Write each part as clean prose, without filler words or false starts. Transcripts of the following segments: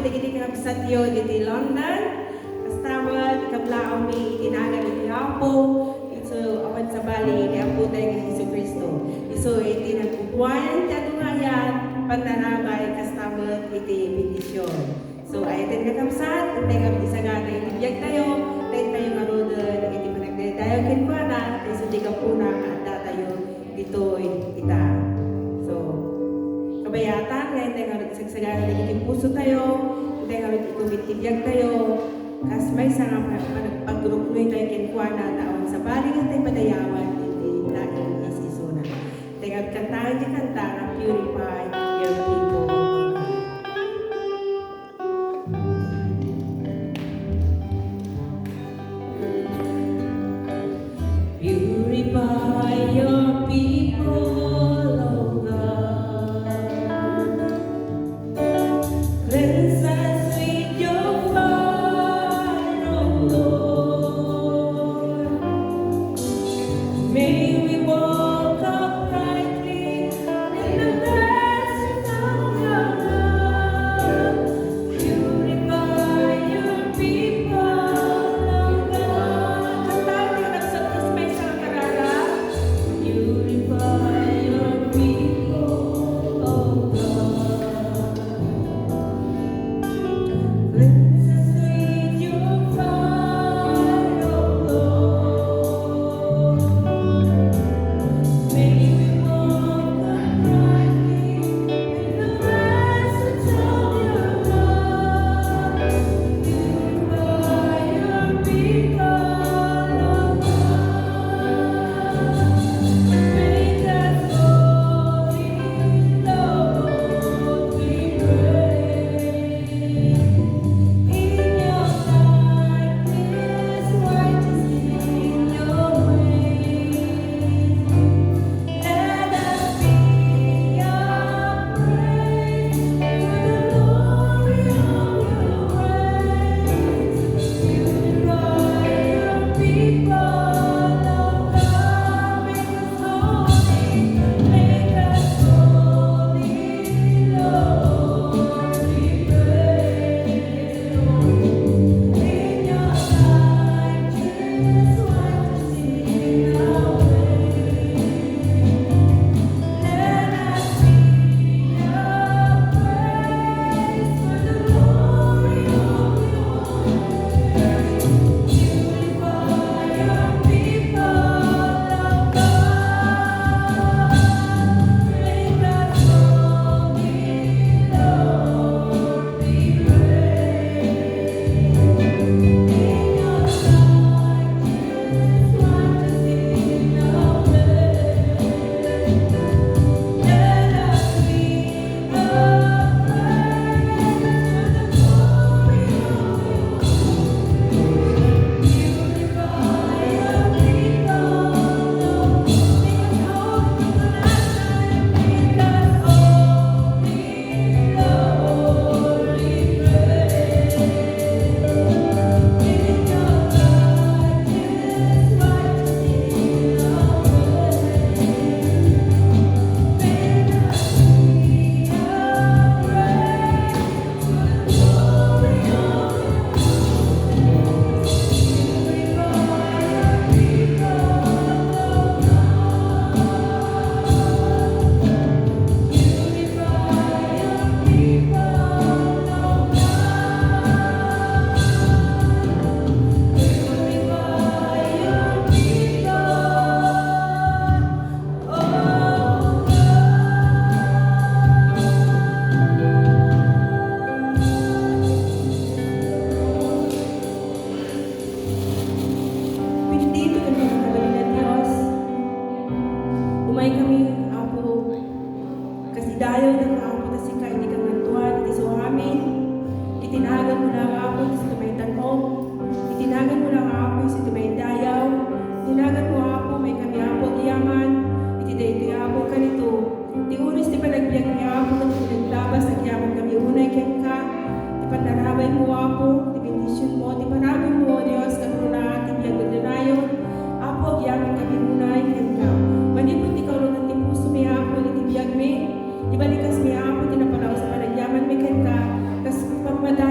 kita kapsat yo di London. Kasama ikablao mi itinagan iti Apo. So awan sa bali ni Apo tayo ng Hesus Kristo. So itinagpupuan tatungayan pananabay kasama iti bendisyon. So ayatin ka kapsat, tayo kami isagana itibiyag tayo, tayo maroon iti panagday tayo kinkuana, tayo sa di kapuna at datayo dito'y ita. So kabayatan, ngayon tayo nga sagsagana na iting puso tayo, tayo nga itibiyag tayo, kas may sa paggrupnoy tayo kinkuana taon sa bali nga tayo padayawan iti laing isisuna. Tayo nga kantahan di kanta na purify your people. Purify your people, oh God. Cleanse us with your fire, oh Lord. May we walk uprightly in the presence of your love. Purify your people, oh God. Kantahan niyo na sa may isang karara. Purify your people, oh God. Cleanse us with your fire, oh Lord. May we walk uprightly in the presence of your love. Purify your people, oh God. Make us holy, Lord, we pray. In your likeness, righteous in your ways. Let us be your praise to the glory of your grace. Purify your people, oh God, make us holy, Lord, we pray. In your righteous, righteous in your ways. Let us be your praise for the glory of your grace. Purify your people, oh God. Make us holy, Lord, we pray. In your righteous, righteous in your ways. Let us be your praise for the glory of your grace. Purify your people, Lord. Make us holy for the last time. Make us holy, Lord, we pray. In your righteous, righteous in your ways. Make us be your praise for the glory of your grace. Purify your people, oh God. Purify your people, oh God. Purify your people, oh God. Bendito ka naman kami na Diyos. Umay kami, Apo, kasi dayo ng Apo, kasi ka hindi ka mantuan, iti so amin. Itinagan mo lang Apo, sa tumay tanom. Itinagan mo lang Apo, sa tumay dayaw. Itinagan mo Apo, may kami Apo, kiyaman. Itiday ito Apo, kanito. Di unos, di panagbiyak ni Apo, at pinaglabas, at kiyaman kami unay ken ka. Di panarabay mo Apo, di bendisyon mo, di panabay mo, Diyos, kanunan, di biyag na Apo, kiyaman kami unay ken ka. Manipot ikaw rin ang tipuso may Apo, di biyag mi. Ibalikas mi Apo, tinapalaw sa panagyaman mi ken ka. Kas pagmada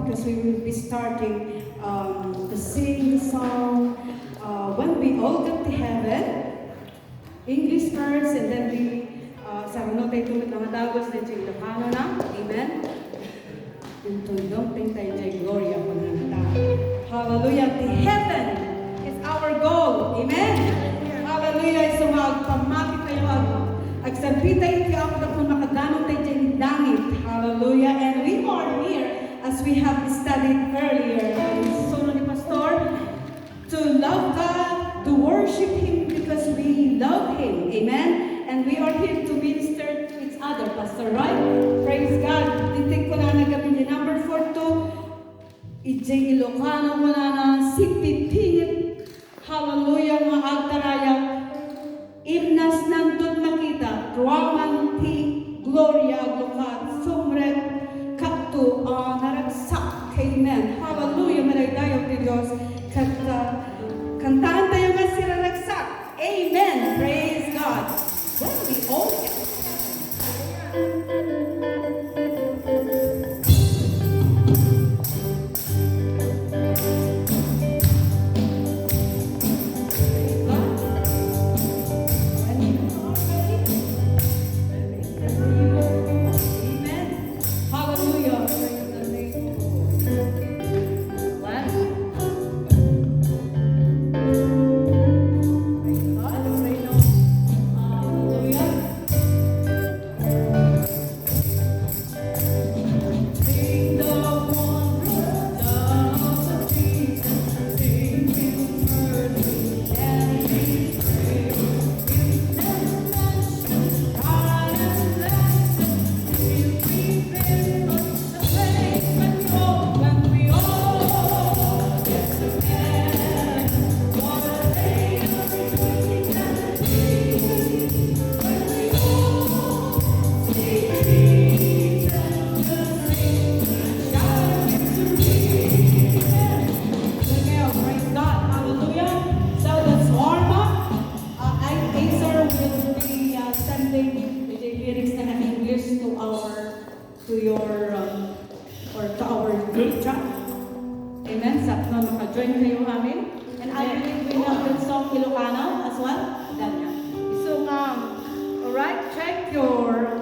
because we will be starting to sing the song When We All Get to Heaven. English first, and then we sa ano tayo tumit mga dagos na dyan Ilocano na. Amen. Yung tundong tayo dyan gloria ko na nata. Hallelujah. The heaven is our goal. Amen. Hallelujah. So magpamati tayo agsampita iti ako na kung makaganong tayo dyan langit. Hallelujah. And we are here as we have studied earlier. So ni Pastor, to love God, to worship Him because we love Him. Amen. And we are here to minister to each other, Pastor, right? Praise God. Titig ko na nagamin ni number 4 to Ijay Ilocano ko na sipipingit. Hallelujah, mga agtaraya. Imnas nandun makita. Ruaman ti gloria aglokat. Sumret kakto naragsak. Amen. Hallelujah, maragdayaw ti Diyos. Kantaan tayo nga siraragsak. Amen. Praise God. When we all get to our group chat. Amen. Sa maka-join kayo amin. And I believe we have that song Ilocano as well. So, alright, check your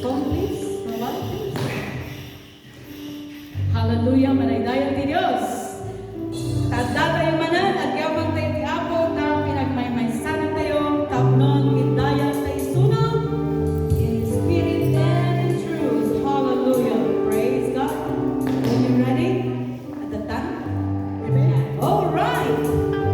phone, please. Mobile, please. Hallelujah, manaydayan ti Diyos. Tadda tayo manan, agyabang tayo ti Apo, ta pinagmaymaysanan tayo, tapnon, hidayat tayo sunog. All right.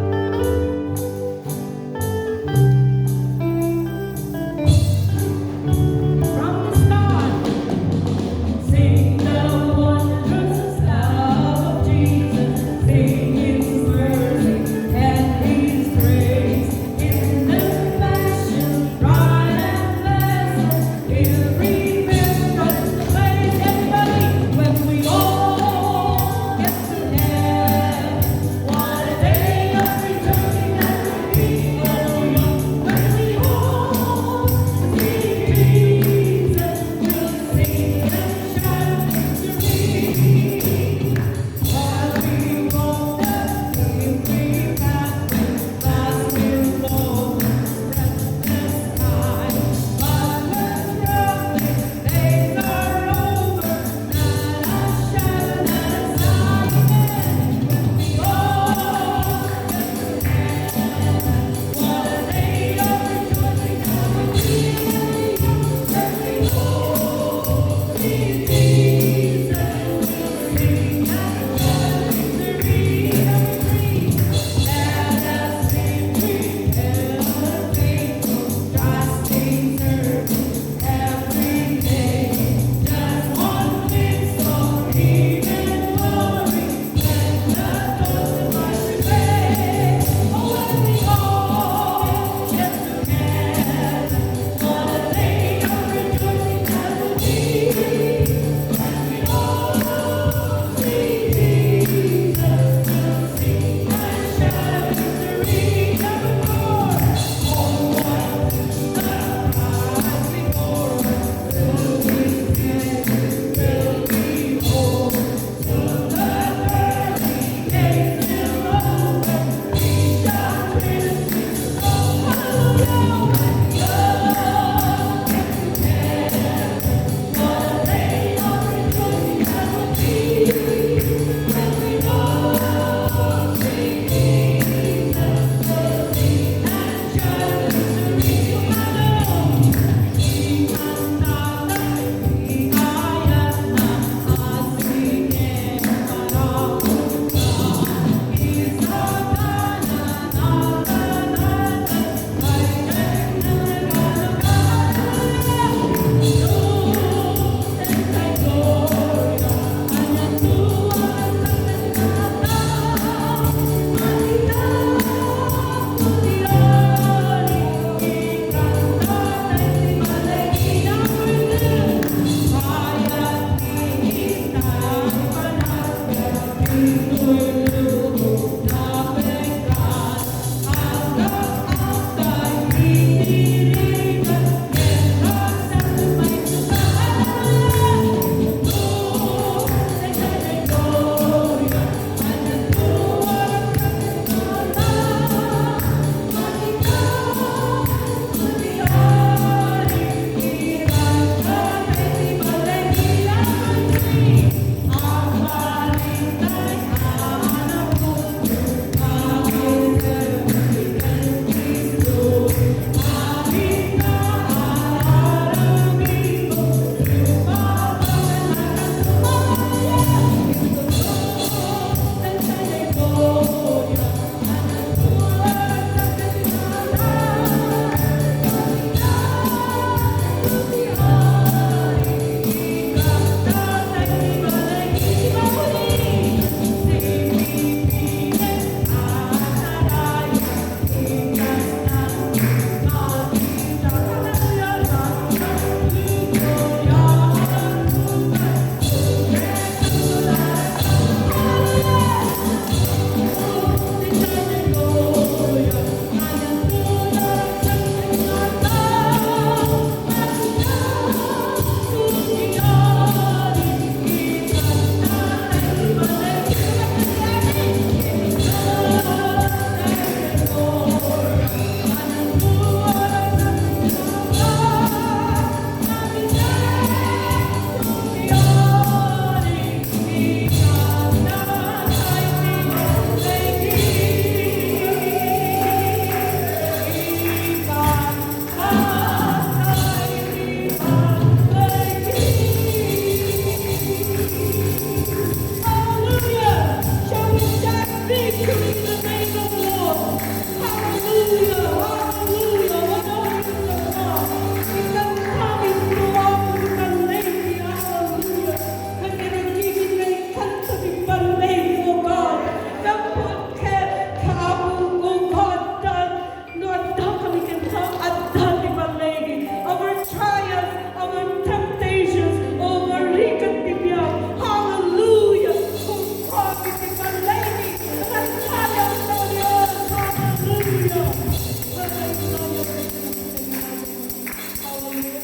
Amen,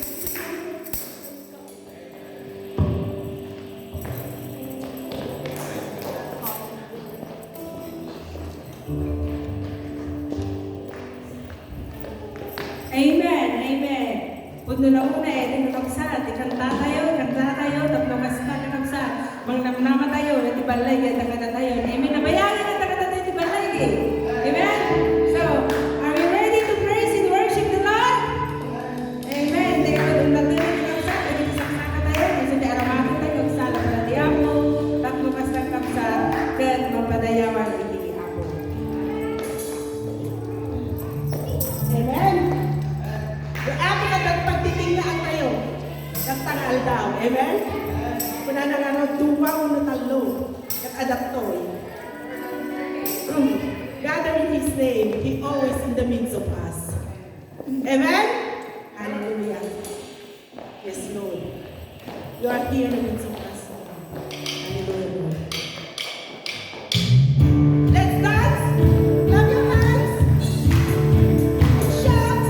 amen. Puno na una din nakabsa, kanta tayo, tapno kasta nakabsa. Mangnamnama tayo, natibalay kita kata tayo. Amen. Nabayaran kita kata tayo tibalay. Amen. So, are we ready to praise and worship the Lord? Amen. Teka ko dun natin nakabsa, pwede sa kata tayo. Kasi di aramahin tayo, sala pala di ako, tapno kasta nakabsa, kat mapadayawan hindi ako. Amen. Yung ating at pagtitingnan tayo. Nagtangal daw. Amen? Kuna na nga duwa o natalo. Nag-adaptoy. Gathering His name, He always in the midst of us. Amen? Hallelujah. Yes, Lord. You are here in the midst of us. Hallelujah, Lord. Let's dance. Clap your hands. Shout.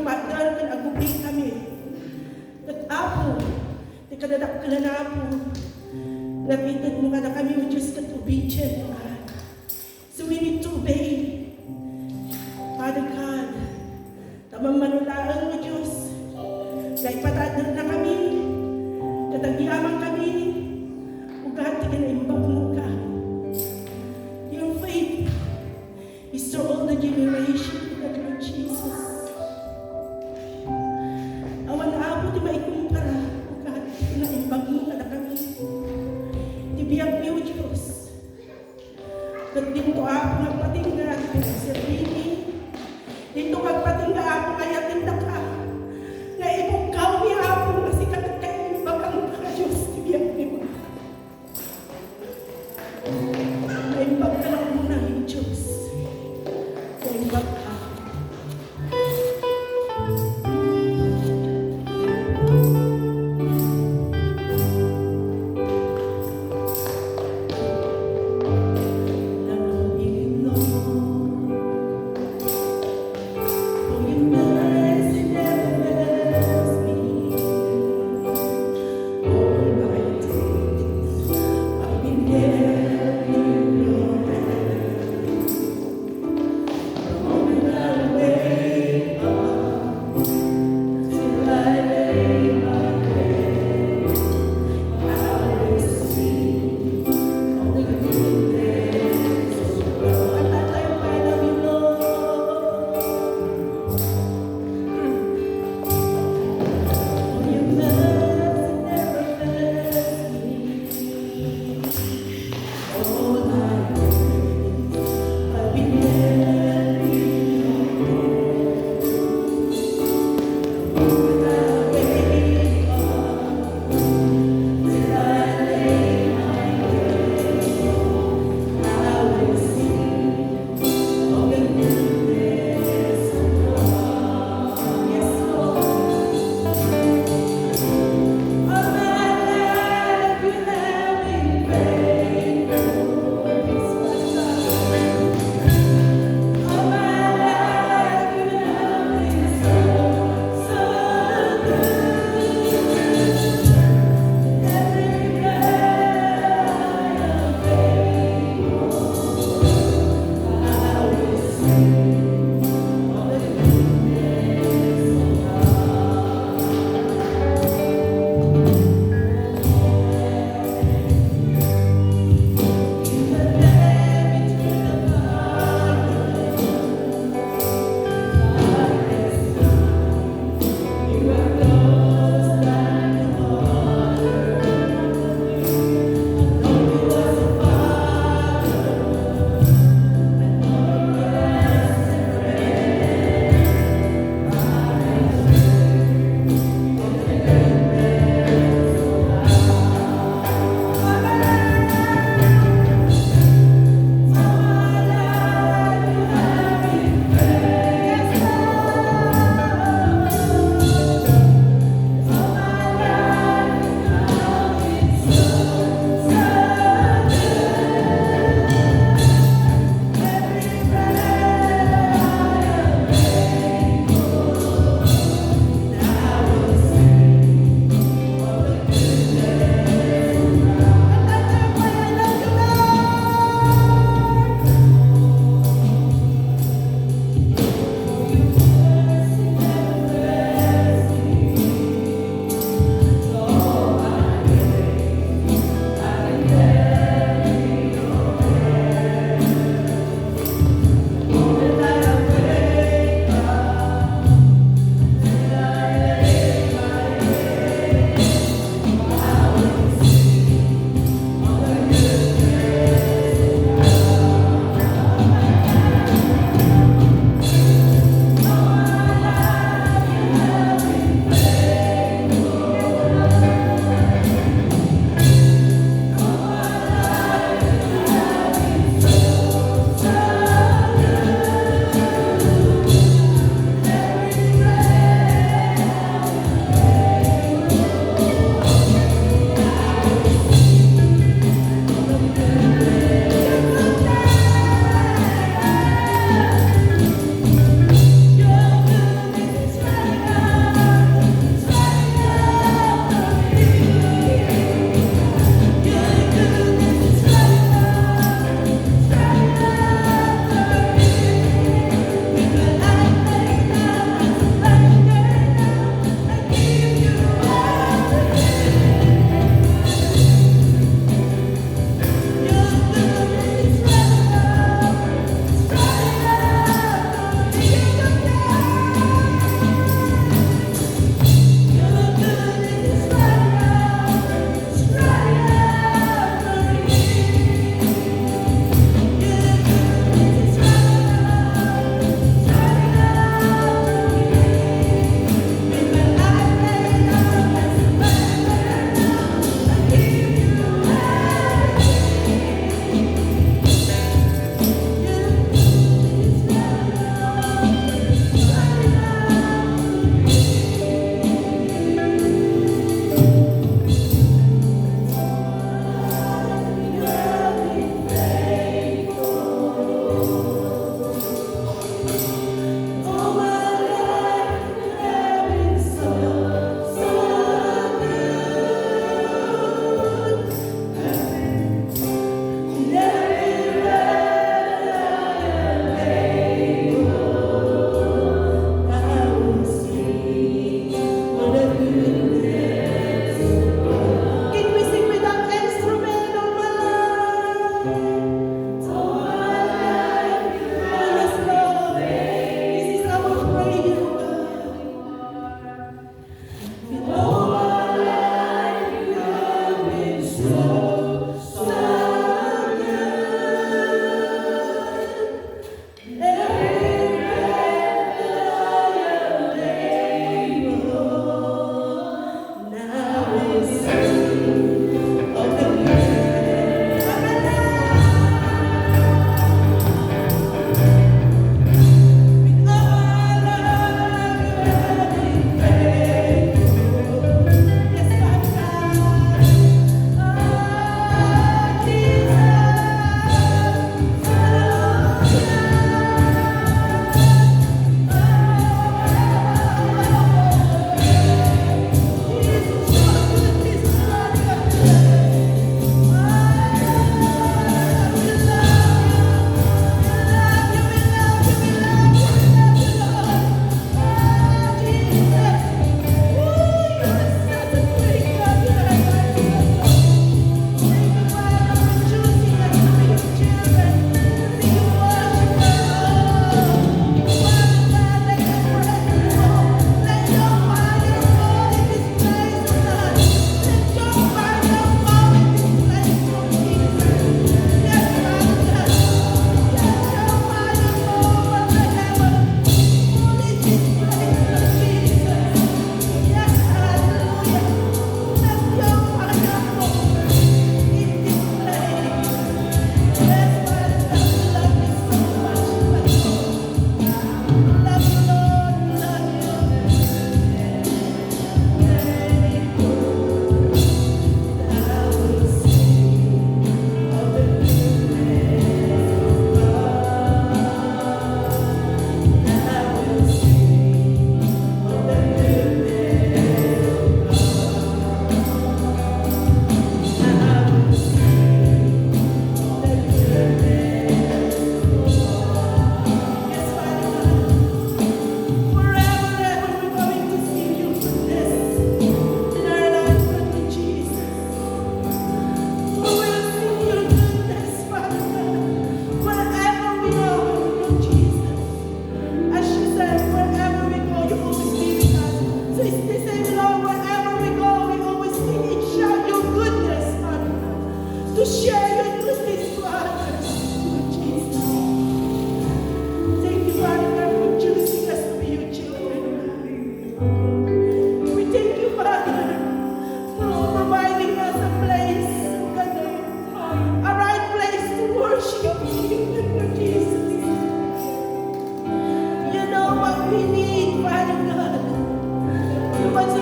tumadal kan agubing kami. At Apo, di kadadakala na Apo, napitan mo ka na kami, o Diyos, kat obedient, God. So we need to obey. Father God, tamang manulaan mo, Diyos. Dahil patadal na kami, katagyaman kami, o God, di ka na imbag mo ka. Your faith is to all the generation, Lord Jesus. Awan na Apo, di maikumpara, o God, di na imbag mo ka na kami. Tibiyag niyo, Diyos. At dito ako magpatingga sa Rini. Dito magpatingga ako kaya tinda ka. Na ibukaw niya ako masikat at kayo bagang ka, Diyos. Tibiyag niyo. Naimbag ka lang muna, Diyos. Naimbag ka. For your mercy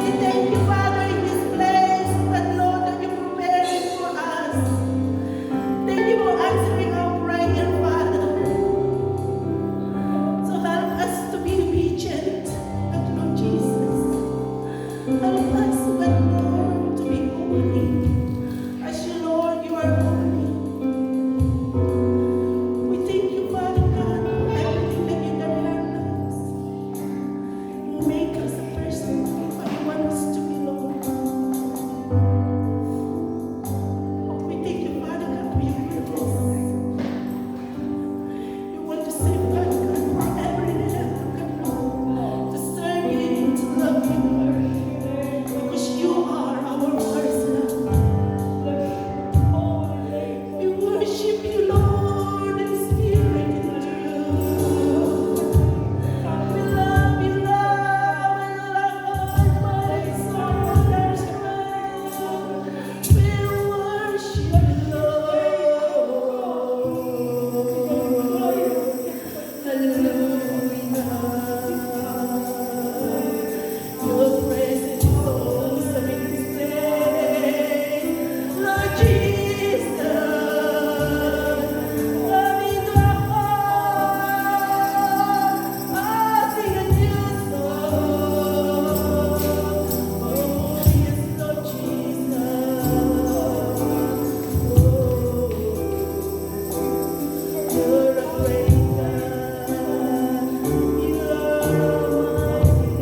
we thank you, Father, in this place, that Lord, that you prepared it for us. Thank you for answering our prayer, Father. So help us to be obedient, but Lord Jesus, help us, but Lord, to be holy. As you, Lord, you are holy. We thank you, Father God, for everything that you done in our lives. Make us a person who you want us to be, Lord. We thank you, Father God, for your goodness. You want to save Father God for every day, Lord, to serve you, to love you, Lord, because you are our first love. We worship you, Lord, in spirit and truth. We love you, Lord, with our heart, mind, soul, and strength. We worship you, Lord. Hallelujah. Your presence is awesome in this place. Lord Jesus, love in the heart. I'll sing a new song. Oh, yes, Lord Jesus. Oh, you're a great God. You are almighty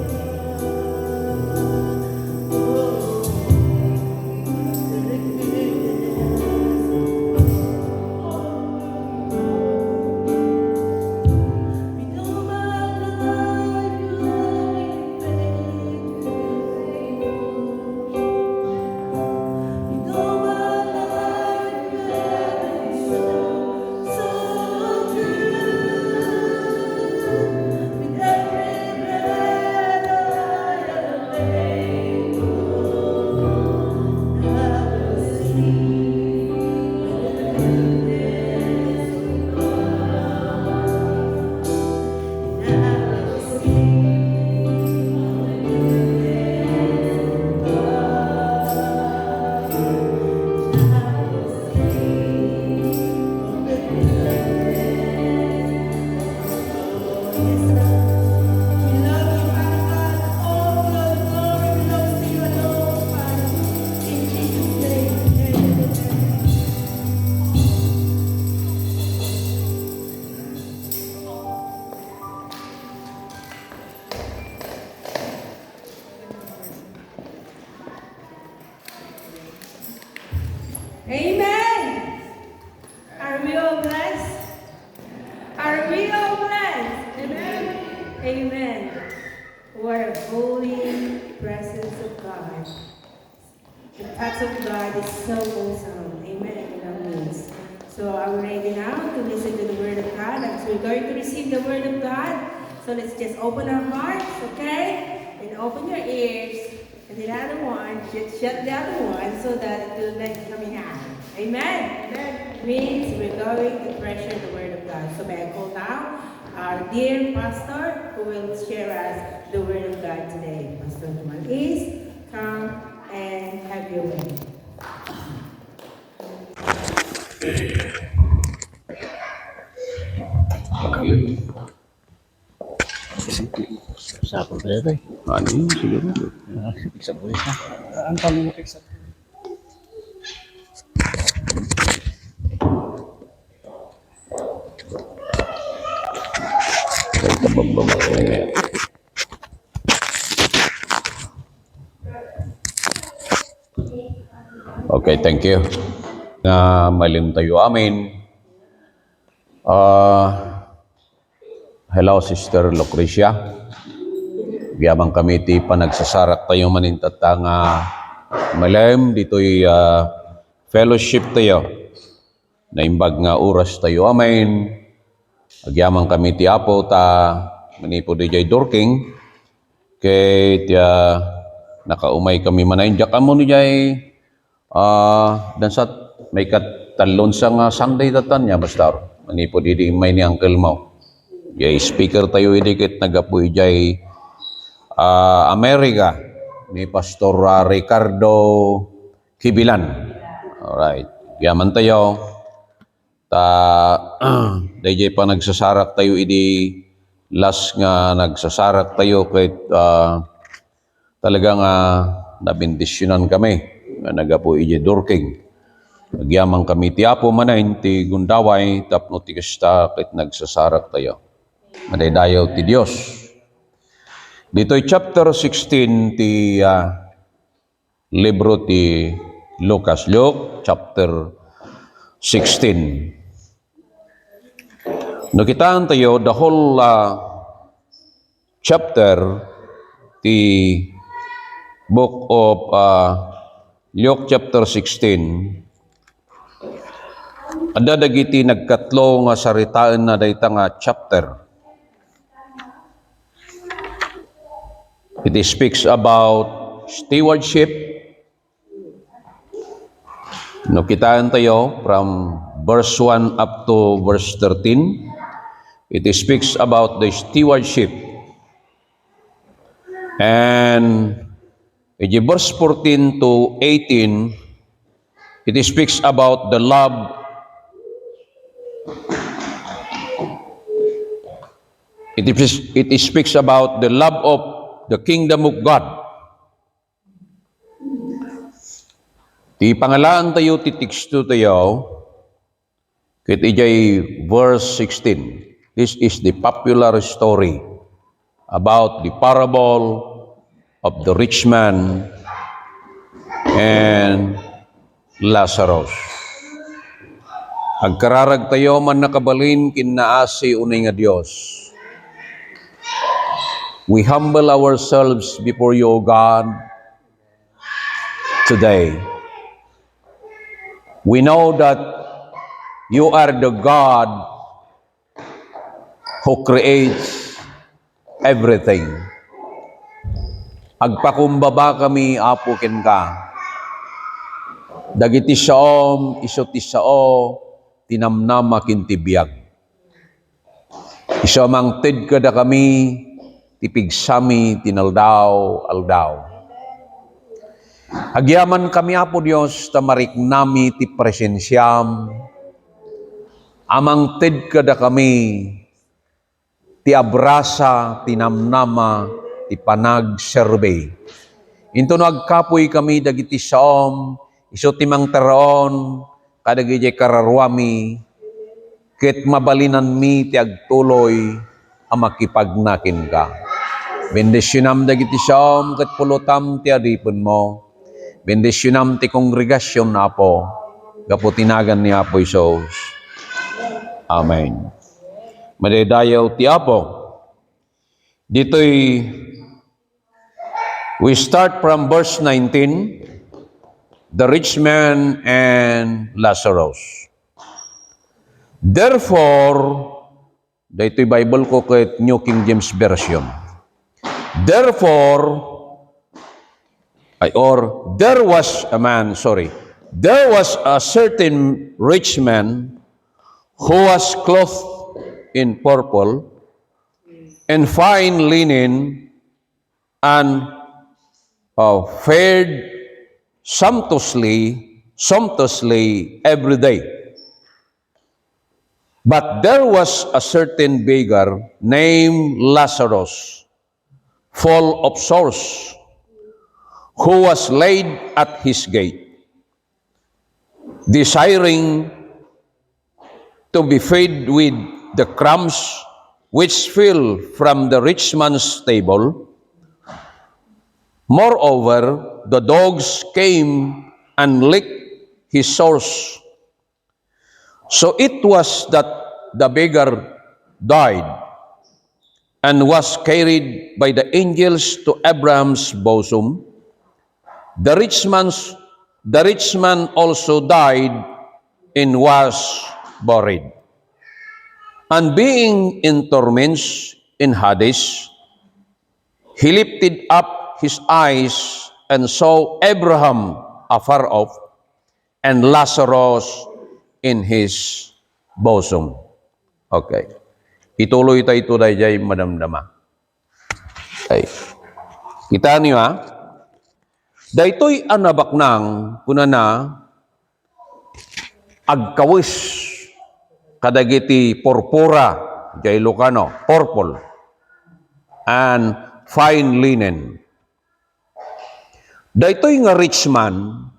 Amen. Are we all blessed? Are we all blessed? Amen. Amen. What a holy presence of God. The touch of God is so awesome. Amen. In our midst. So are we ready now to listen to the Word of God? As we're going to receive the Word of God. So let's just open our hearts, okay? And open your ears. And the other one, shut the other one so that it will let coming out. Amen. That means we're going to treasure the Word of God. So may I call now our dear pastor who will share us the Word of God today. Pastor Juan East, come and have your way. Sa ako ba ito? Ano yun siguro? Sa buhay na. Ang pamilipik sa Okay, thank you. Malim tayo amin. Hello, Sister Lucrecia. Biyamang kami ti panagsasarak tayo manintatang malim dito'y fellowship tayo. Naimbag nga oras tayo amin. Agyamang kami ti Apo ta manipo di jay dorking. Kay ti nakaumay kami manainjak amo ni jay dan sa may katalon sa Sunday datan niya basta manipo di may ni uncle mo. Jay speaker tayo idikit nagapuy jay Amerika. ni Pastor Ricardo Kibilan. Alright. Yaman tayo. Dayjay pa nagsasarak tayo idi last nga nagsasarak tayo kahit talagang nabindisyonan kami nga nagapo iji Dorking. Nagyamang kami ti Apo manayin ti Gundaway tapno ti kasta kahit nagsasarak tayo. Madaydayaw ti Dios. Dito'y chapter 16 ti libro ti Lucas. Luke chapter 16. Nakitaan tayo the whole chapter ti book of Luke chapter 16. Ada dagiti nagkatlo nga saritaan na dayta nga chapter. It speaks about stewardship. No, kitaan tayo from verse 1 up to verse 13. It speaks about the stewardship. And in verse 14 to 18, it speaks about the love. It speaks about the love of the kingdom of God. Ti pangalaan tayo, ti teksto tayo, kit ijay verse 16. This is the popular story about the parable of the rich man and Lazarus. Agkararag tayo man nakabalin kinaasi unay nga Dios. We humble ourselves before you, O God, today. We know that you are the God who creates everything. Agpakumbaba kami, Apo ken ka. Dagiti saom, iso ti sao, tinamnama kintibiyag. Iso mangted kada kami, tipigsami, tinaldaw. Agyaman kami, Apo Dios, tamarik nami ti presensyam, amang ted kada kami, ti abrasa, tinamnama, ti panag-survey. Into nagkapoy kami dagiti saom, iso timang taraon, kadagiti kararwami, ket mabalinan mi ti agtuloy, amakipagnakin ka. Bendisyonam dagiti saom, ket pulutam ti adipon mo. Bendisyonam ti kongregasyon na po, kaputinagan ni Apo Isos. Amen. Madaydayaw ti Apo. Dito'y we start from verse 19, the rich man and Lazarus. Therefore, dito'y Bible ko kahit New King James Version. Therefore, there was a certain rich man who was clothed in purple and fine linen and fared sumptuously every day. But there was a certain beggar named Lazarus, full of sores, who was laid at his gate, desiring to be fed with the crumbs which fell from the rich man's table. Moreover, the dogs came and licked his sores. So it was that the beggar died and was carried by the angels to Abraham's bosom. The rich man also died and was buried. And being in torments in Hades, he lifted up his eyes and saw Abraham afar off and Lazarus in his bosom. Okay. Ituloy tayo ito dahil madamdama. Okay. Kita niyo Daytoy anabak ng kunana agkawis kadagiti purpura jay Ilocano, purple and fine linen. Daytoy nga rich man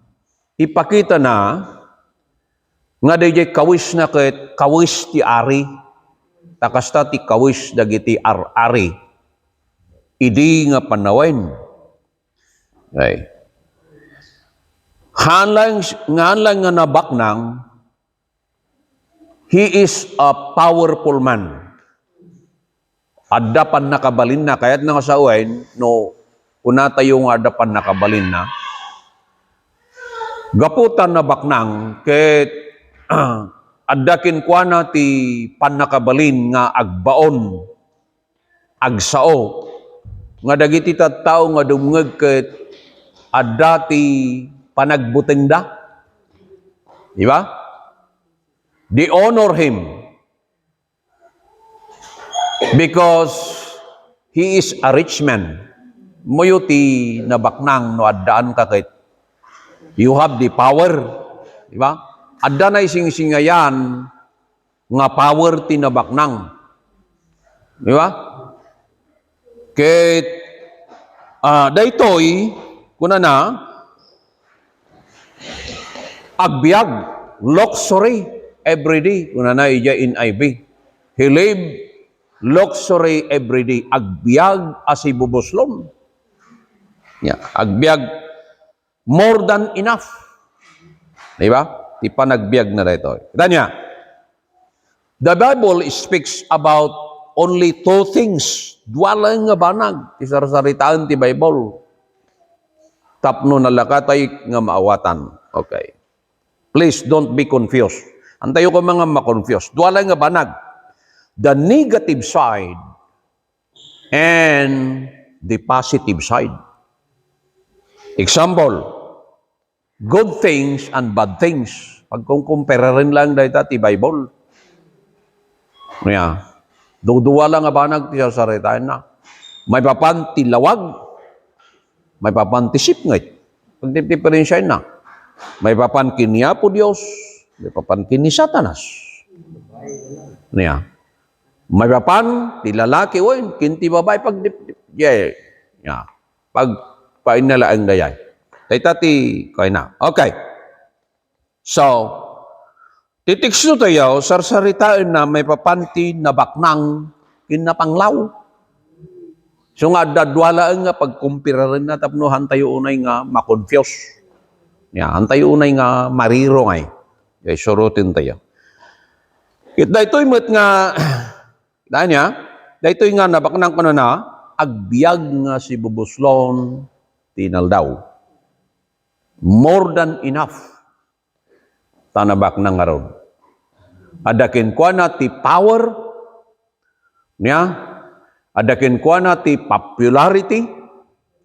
ipakita na nga dayjay kawis na ket kawis ti ari takasta ti kawis dagiti ari idi nga panawen. Okay. Hanlang nga nabak nang he is a powerful man. Adapan nakabalin na kaya't nga sa uwain no una tayo nga adapan nakabalin na gaputan na baknang ket adakin kwa na ti panakabalin nga agbaon agsao nga dagiti tattao nga dumngeg ket adda ti panagbuteng da. Di ba? They honor him because he is a rich man. Moyo ti nabaknang no addaan ka ket you have the power. Di ba? Adda na ising-singayan nga power ti nabaknang. Di ba? Ket daytoy kunana agbiag luxury everyday kunana ija in IB. He live luxury everyday agbiag as ibubuslon. Yeah, agbiag more than enough. Di ba? Ti panagbiag na daytoy. Kita niya. The Bible speaks about only two things. Duwalang nga banag. Isarsaritaan ti Bible. Tapno nalakatay nga maawatan. Okay. Please don't be confused. Antayo ko mga ma-confused. Duwalang nga banag. The negative side and the positive side. Example, good things and bad things. Pag kung kumpara rin lang dahil ti Bible. Yeah. Duduwa lang nga banag ti saritaan na. May papan ti lawag. May papan ti sipngit. Pag diferensyahin na. May papan kiniya po Diyos. May papan kini Satanas. Yeah. May papan ti lalaki o kinti babay pag yeah. Yeah. Pag painala ang dayay. Taytati kay na. Okay. So, titikso tayo, sarsaritaan na may papanti na baknang kinapanglaw. So nga, dadwalaan nga pagkumpira rin na tapnuhan tayo unay nga makonfuse. Yeah, tayo unay nga mariro ngay. Okay, surutin tayo. Dahito'y mo't nga, dahil niya, dahito'y nga nabaknang ko na agbiag nga si bubuslon tinaldaw. More than enough. Tanabak ng aron. Adakin kwa na ti power niya, adakin kwa na ti popularity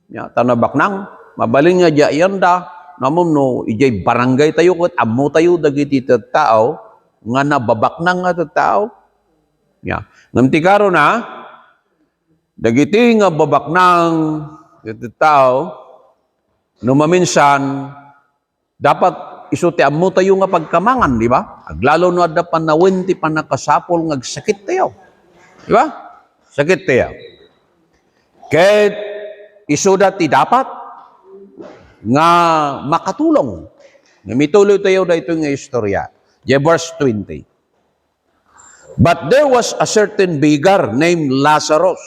niya, tanabak nang mabaling nga jayanda namon no ijay barangay tayo ket ammo tayo dagiti tao nga nababak nang nga tao niya. Ngamti karon na dagiti nga babak nang tao no maminsan dapat iso ti ammo tayo nga pagkamangan, di ba? Aglalo no adda panawin ti panakasapol nga sakit tayo. Di ba? Sakit tayo. Ket iso ti dapat nga makatulong. Mituloy tayo dayto nga istorya. Verse 20. But there was a certain beggar named Lazarus.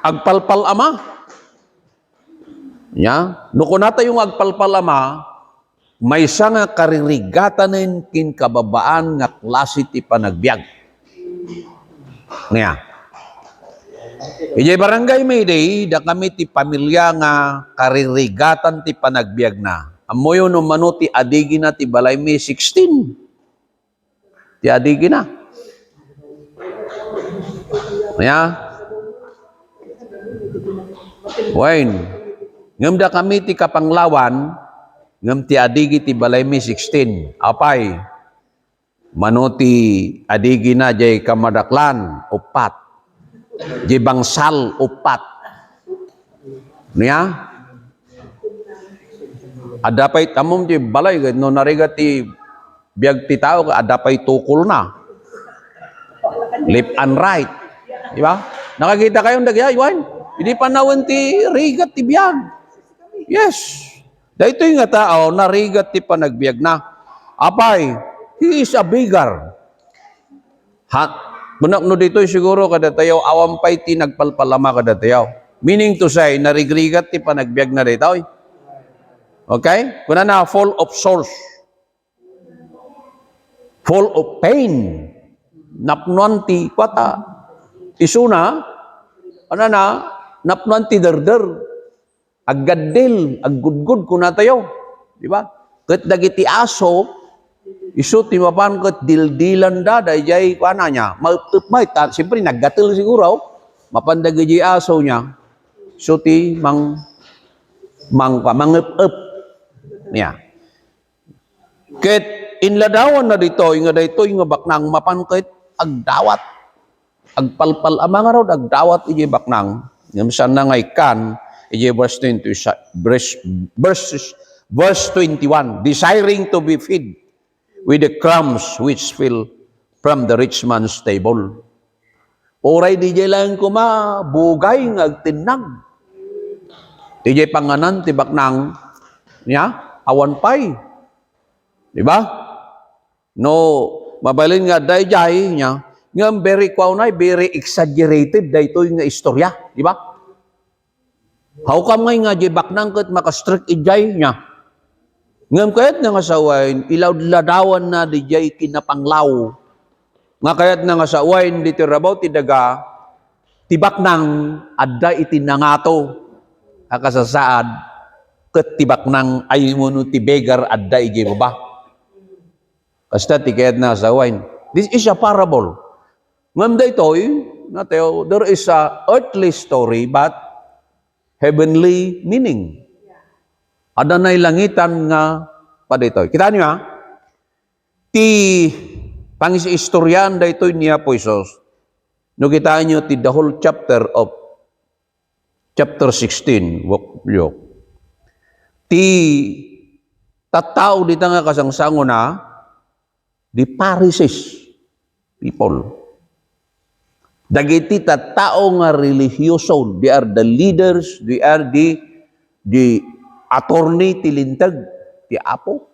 Agpalpal ama. Ya, no kunata yung agpalpal ama, may isa nga karirigatanin kin kababaan nga klase ti panagbiag. Nga. Ijay barangay Mayday, da kami ti pamilya nga karirigatan ti panagbiag na. Amoyo no mano ti adigi na ti balay May 16. Ti adigi na. Nga. Wayne. Ngam da kami ti kapanglawan, ngam ti adigi ti balay May 16. Apay, mano ti adigi na jay kamadaklan, upat. Jay bangsal, upat. Niya? Adapay tamom ti balay no narigat ti biag ti tao adapay tukol na. Left and right. Di ba? Nakakita kayong nagyaywan. Hindi panawan ti rigat ti biag. Yes. Dahito yung nga tao, narigat ti panagbiag na. Apay, he is a beggar. Bunak no dito siguro kada tayo, awampay ti nagpalpalama kada tayo. Meaning to say, narigrigat ti panagbiag na dito. Okay? Kuna na, full of source. Full of pain. Napnuan ti kwata. Isuna, ano na, napnuan ti derder. Aggadil, aggudgud kuna tayo. Di ba? Kat dagiti aso, iso ti mapan kat dildilan da, dayjay kuana niya. May, siyempre naggatil siguro, mapandagiti aso niya, iso ti mangup-up niya. Kat inladawan na dito, nga dito, nga baknang mapankit, agdawat. Agpalpal amang araw, agdawat iji baknang. Yung saan na ngay kan, iji verse 21, desiring to be fed with the crumbs which fell from the rich man's table. Oray di lang kuma, bugay ng agtinag. Iji panganan, tibak nang, niya, awan pay. Diba? No, mabalin nga dayjay niya, nga very kaunay, very exaggerated dayto yung istorya. Diba? How come nga jibak nang kat makastrict ijay niya? Ngam kayat nga sawain, ilaw-ladawan na dijay kinapanglaw. Nga kayat nga sawain, dito rabaw tidaga, tibak nang adda itinangato, akasasaad, kat tibak nang ay mo ti beggar adda ijay mo ba? Kasta ti kayat nga sawain. This is a parable. Ngam daytoy, there is a earthly story, but heavenly meaning. Ada na langitan nga pa dito. Kita niyo ha? Ti pangis-istoryan daytoy niya po Isos. No kita niyo ti the whole chapter 16. Wok. Ti tattao dito nga kasangsango na the Pharisees people. Dagiti tattao nga religyoso, they are the leaders, they are the attorney tilintag ti Apo.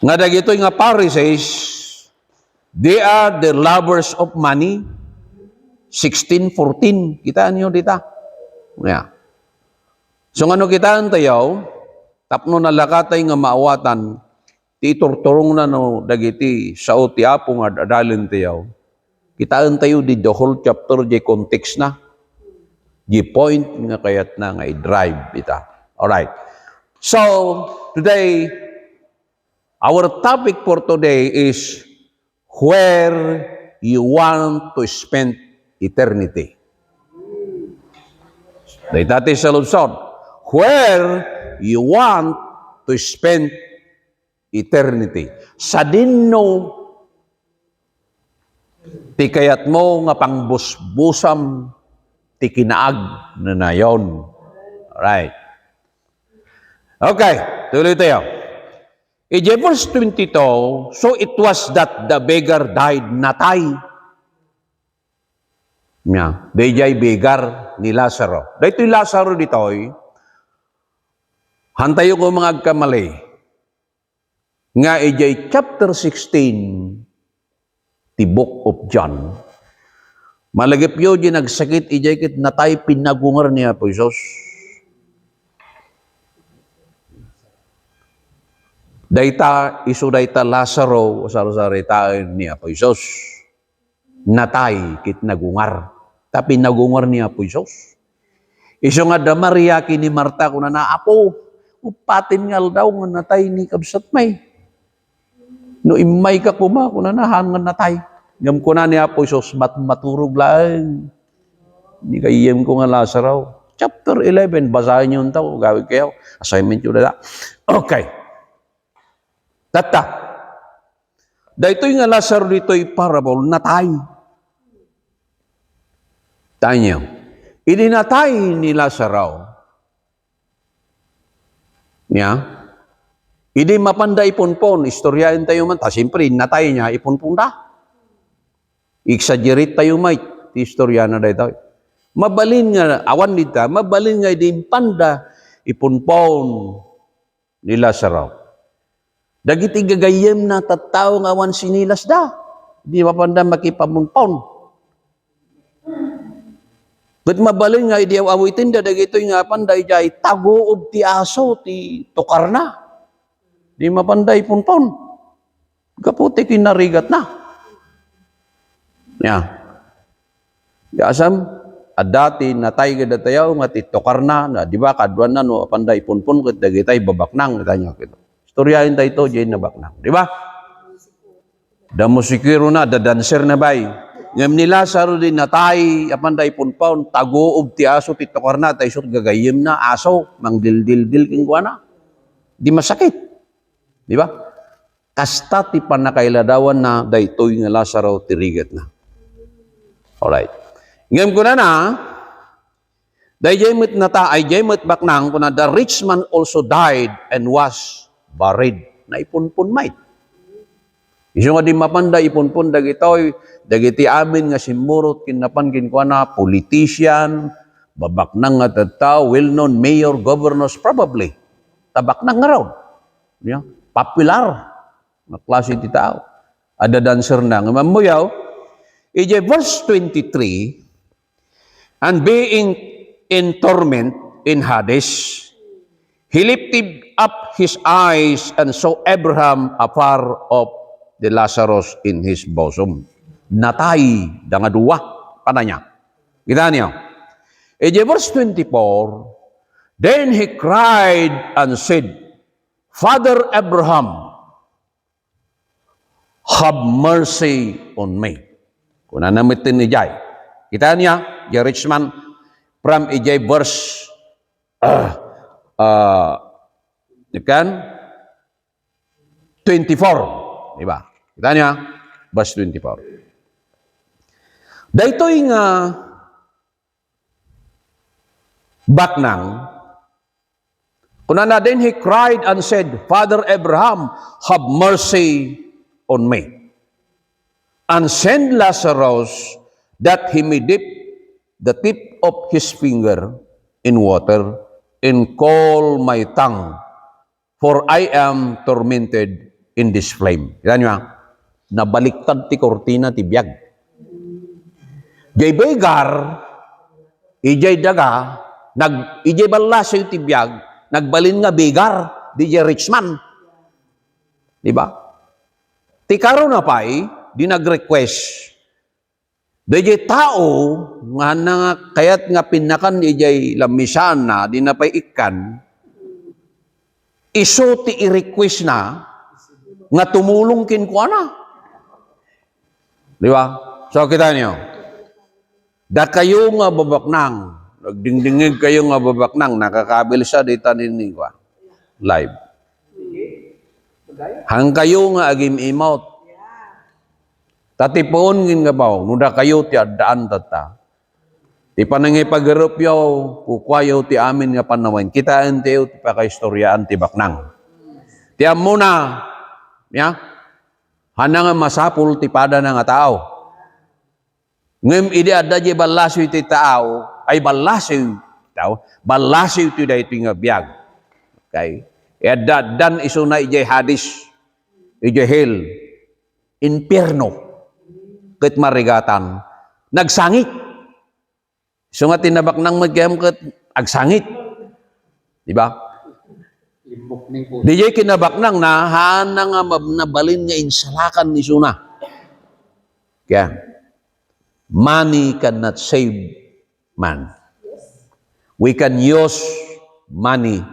Nga dagito nga Pharisees, they are the lovers of money. 16:14, kita niyo dita. Yeah. So ano kitaan tayo, tapno na lakatay nga maawatan, ti turturong na no dagiti sao ti Apo nga adalin tayo. Kitaan tayo di the whole chapter di context na. Di point nga kayat na nga i-drive ita. Alright. So, today, our topic for today is where you want to spend eternity. Dahil sa Luzon, where you want to spend eternity. Sa dinno, ti kayat mo nga pangbusbusam ti kinaag na nayon. Alright. Okay, tuloy tayo. In verse 22, so it was that the beggar died natay. Yeah, dayjay beggar ni Lazaro. Daytoy Lazaro ditoy, hantayo ko mga agkamali. Nga ijay chapter 16, the book of John. Malagip yun, nagsakit, ijay kit natay pinagungar niya po Isos. Dayta, iso dayta Lazaro, o sarasaritaan niya po Isos. Natay kit nagungar. Ta pinagungar niya po Isos. Iso nga da Maria kini Marta kuna na apo, upatin ngal daw nga natay ni kabsat may. No imay ka kuma kuna na hangan natay. Ngam ko na niya po Isos, maturog lang. Hindi kayem ko nga Lazaro. Chapter 11, basahin nyo ito, gawin kayo. Assignment nyo na. Okay. Tata. Dahito nga Lazaro dito'y parable, natay. Tayo niyo. Ininatay ni Lazaro. Niya? Idi mapanda ipunpon, istoryahin tayo man, ta siyempre, natay niya, ipunpon da. Exaggerate tayo may, istorya na tayo. Mabalin nga, awan dita, mabalin nga, idi panda, ipunpon nila saraw. Dagiti gagayem na tattao nga awan sinilas da. Di mapanda makipamunpon. But mabalin nga, idi awitin da, dagito nga panda, ijay taguob ti aso, ti tukar na. Di mapanday punpon. Kaputi kinarigat na. Ya. Asam, dati natay gada tayo nga titokar na di ba kadwan na no panday punpon ket dagitay babaknang katanya kito. Istoryahin tayo ito diyan na baknang, di ba? Da musikero na, da dancer na bay. Ngam nila saro din natay apanday punpon taguob ti aso titokar na tayo sut gagayem na aso mangdildildil king kuana. Di masakit. Di ba? Kasta ti panakailadawan na daytoy nga Lazaro tirigat na. Alright. Ngayon ko na dayjaymet nata ay jaymet baknang kuna the rich man also died and was buried. Na ipunpun might. Isu nga di mapanda ipunpun dagiti amin nga simurot kinapan kinkwana politician, babaknang nga tattao, well-known mayor, governors probably. Tabaknang nga raw. Yeah. Popular na klase ti tao. Ada dancer na. Mamuyaw, ije verse 23, and being in torment in Hades, he lifted up his eyes and saw Abraham afar off the Lazarus in his bosom. Natay, dangadua, pananya. Kita niyo? Ije verse 24, then he cried and said, Father Abraham, have mercy on me. Kung nanamitin ni Jai. Kita niya, the rich man, from Ijay verse, kan 24. Diba? Kita niya, verse 24. Daytoy nga baknang, kunana then he cried and said, Father Abraham, have mercy on me. And send Lazarus that he may dip the tip of his finger in water and cool my tongue, for I am tormented in this flame. Yan nyo, nabaliktad ti kortina ti biyag. Jay begar, ijay daga, ijay balasyo ti biyag, nagbalin nga begar, di rich man. Diba? Ti karon na pa'y, di nag-request. Di tao, nga kayat nga pinakan ijay lamisan na, di na pa'y ikan, iso ti i-request na, nga tumulong kin ko na. Diba? So kita niyo, da kayo nga babaknang, nagdingdingig kayo nga babaknang, nakakabil sa dita nini ko. Live. Hang kayo nga agim imot. Tatipon ngin nga baw, nuda kayo ti addaan tata. Ti panangipagarup yaw, kukwayo ti amin nga panawan. Kitaan ti ti pakaistoryaan ti baknang. Ti amuna, ya, hana nga masapul ti pada na nga tao. Ngem ide adda je balasyo ti tao, ay balasyo tao, balasyo ti daytoy nga biag. Okay? Edda dan isuna ijay Hades, ijay hell, impierno, ket marigatan, nagsangit. So nga tinabak nang magyam ket agsangit. Di ba? Dijay kinabak nang nahana nga nabalin nga insalakan ni suna. Kaya, money cannot save man. We can use money.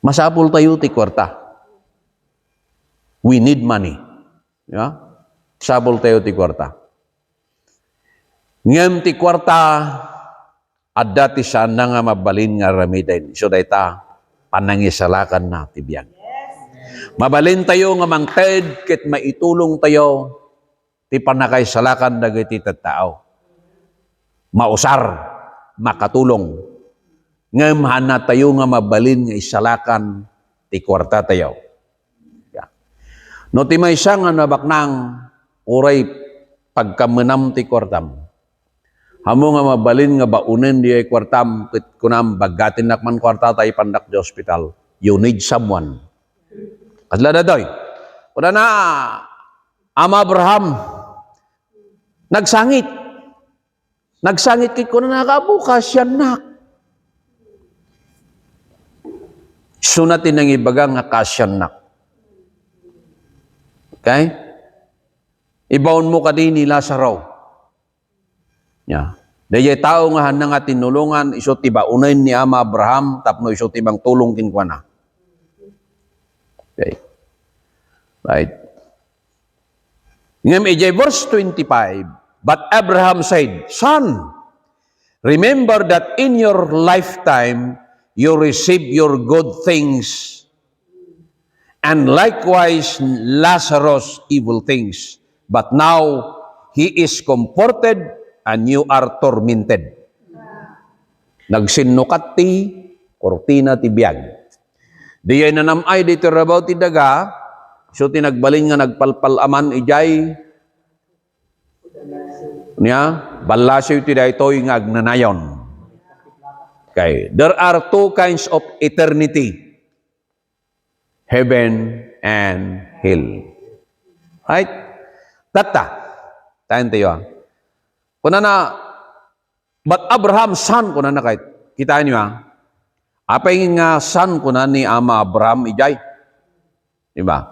Masapul tayo ti kwarta. We need money. Yeah? Sabol tayo ti kwarta. Ngem ti kwarta, adda ti sana nga mabalin nga ramidain. So dayta, panangisalakan na ti biyan. Mabalin tayo nga mangted, ket maitulong tayo, ti panakaisalakan dagiti tattao. Mausar, makatulong. ngem hana tayo nga mabalin nga isalakan ti kwarta tayo. Yeah. No ti maysa nga nabaknang uray pagkamenam ti kwartam. Hamo nga mabalin nga baunen di ay kwartam ket kunam bagatin nakman kwarta tayo pandak di hospital. You need someone. Kadla dadoy. Kuna na Ama Abraham nagsangit. Nagsangit kit kuna nakabukas yan nak. Sunatin ang ibaga nga kasyan nak. Okay? Ibaon mo ka din ni Lazaro. Yeah. Daya tao nga hanang nga tinulungan, iso tiba unayin ni Ama Abraham, tapno iso tibang tulong kinkwa na. Okay. Right. Ngam ijay verse 25, but Abraham said, Son, remember that in your lifetime, you receive your good things, and likewise Lazarus evil things. But now he is comforted, and you are tormented. Nagsinukat ti, kortina ti biyag. Diyay na namay di tirabaw ti daga, so tinagbalin nga nagpalpal aman ijay, niya, balasyo ti daytoy nga agnanayon. Okay. There are two kinds of eternity. Heaven and hell. Right? Tata. Tayo tayo. Kuna na, but Abraham son, kuna na kahit, kita niyo apa yung nga son kuna ni Ama Abraham ijay? Diba?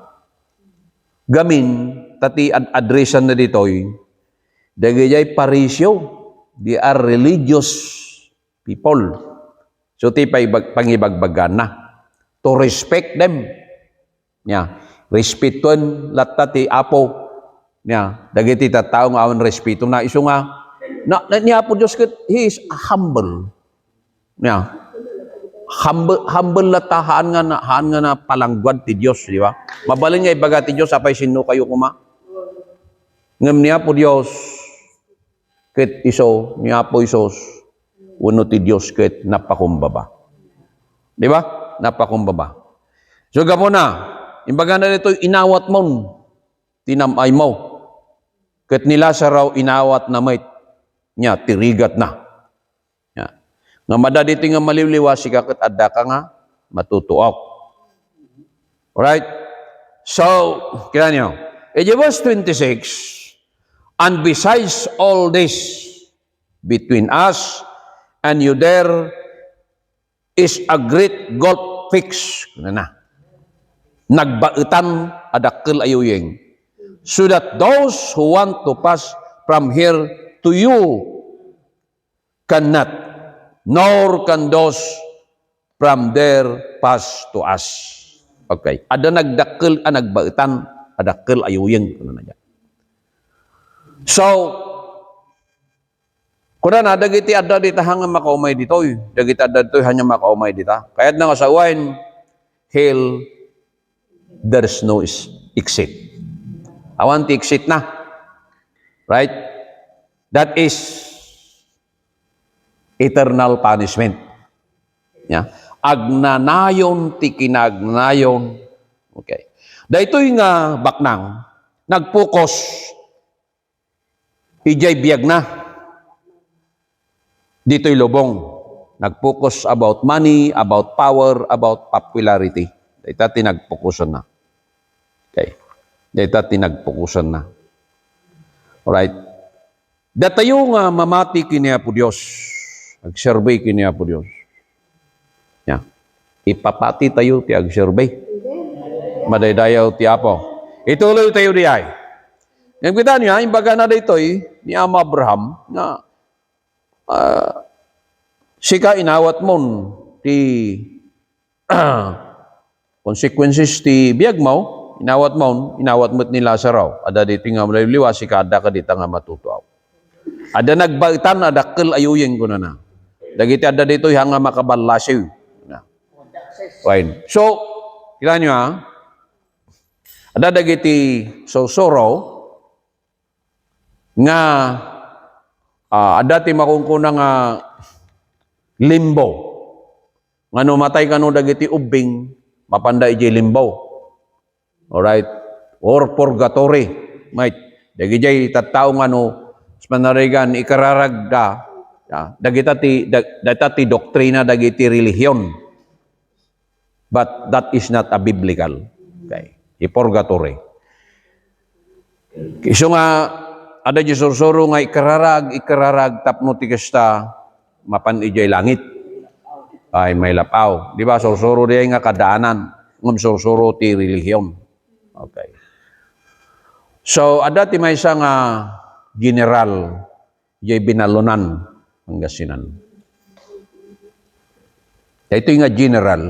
Gamin, tati addressan na ditoy, dagayay parisyo, they are religious people. So, ti pangibagbagan na. To respect them. Yeah. Respetuan latta ti apo. Yeah. Dagiti tattao nga awan respeto na. Iso nga, niya po Diyos, he is humble. Yeah. Humble latta, haan nga na palangguad ti Diyos, di ba? Mabalin nga ibaga ti Diyos, apay sino kayo kuma. Ngam niya po Diyos, ket iso, niya po Isos, uno ti Diyos ket napakumbaba. Di ba? Napakumbaba. So gamo na, imbaga na dito inawat mo, tinamay mo. Ket ni Lazaro inawat na may nya tirigat na. Ya. Nga madaditi nga maliliwa si ket adda ka nga matutuok. Alright? So, kaya niyo, verse 26, and besides all this, between us and you there is a great gulf fix. Nagbaitan adakkel ayuyeng. So that those who want to pass from here to you cannot, nor can those from there pass to us. Okay. Ada nagdakkel, nagbaitan adakkel ayuyeng. So, kuna na, dagiti adda dita hanga makaumay ditoy. Dagiti adda ditoy hanya makaumay dita. Kaya't nga sa uwain, hell, there's no exit. Awan ti exit na. Right? That is eternal punishment. Yeah. Agnanayon ti kinagnayon. Okay. Daytoy nga baknang, nagpukos, ijay biyag na. Dito'y lubong. Nag-focus about money, about power, about popularity. Dito tinagpukusan na. Okay. Dito tinagpukusan na. Alright. Datayo nga mamati kiniya po Diyos. Ag-survey kiniya po Diyos. Yeah. Ipapati tayo ti ag-survey. Madaydayaw ti Apo. Ituloy tayo di ay. Yung kita niya, imbaga na dito'y ni Ama Abraham na sika inawat mon ti consequences ti biag mo, inawat mo't ni Lazaro. Ada dito nga maliliwa, sika ada ka dito nga matutuaw. Ada nagbaitan, adakkel ayuyeng ko na. Dagiti ada dito hanga makabalasiw. Fine. So, kila nyo ada dagiti sosoro nga ada ti makungkuna nga limbo. Nga no matay ka no dagiti ubing, mapanda iti limbaw. Alright? Or purgatory. Might. Dagiti tattao nga no, manarigan ikararag da, dagita ti doktrina dagiti relihiyon. But that is not a biblical. Okay. I-purgatory. Iso nga, ada di sursuro nga ikararag, tapno ti kasta, mapan ijay langit. Ay may lapaw. Di ba? Sursuro di nga kadaanan. Ngam sursuro ti relihiyon. Okay. So, ada ti may isa nga general, ijay binalunan ang gasinan. Ito nga general,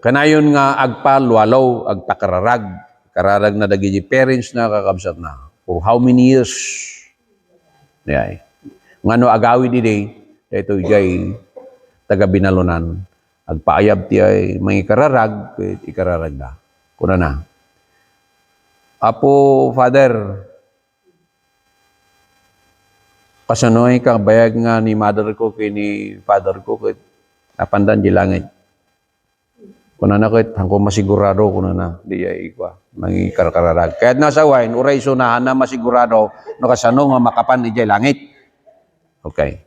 kanayon nga agpalwalaw, kararag na dagiti parents na kakabsat na. For how many years? Yay. Ngano agawi di day, ito jay taga binalunan. Agpaayab ti ay may kararag, ikararag na. Kuna na. Apo, Father, kasanoy ka bayag nga ni mother ko kay ni father ko kay napandan di langit. Kuna na kay hangko masigurado kuna na di ay ikwa mangi kararag. Kahit nasa wine uray sunahan na masigurado no kasano nga makapan di langit. Okay.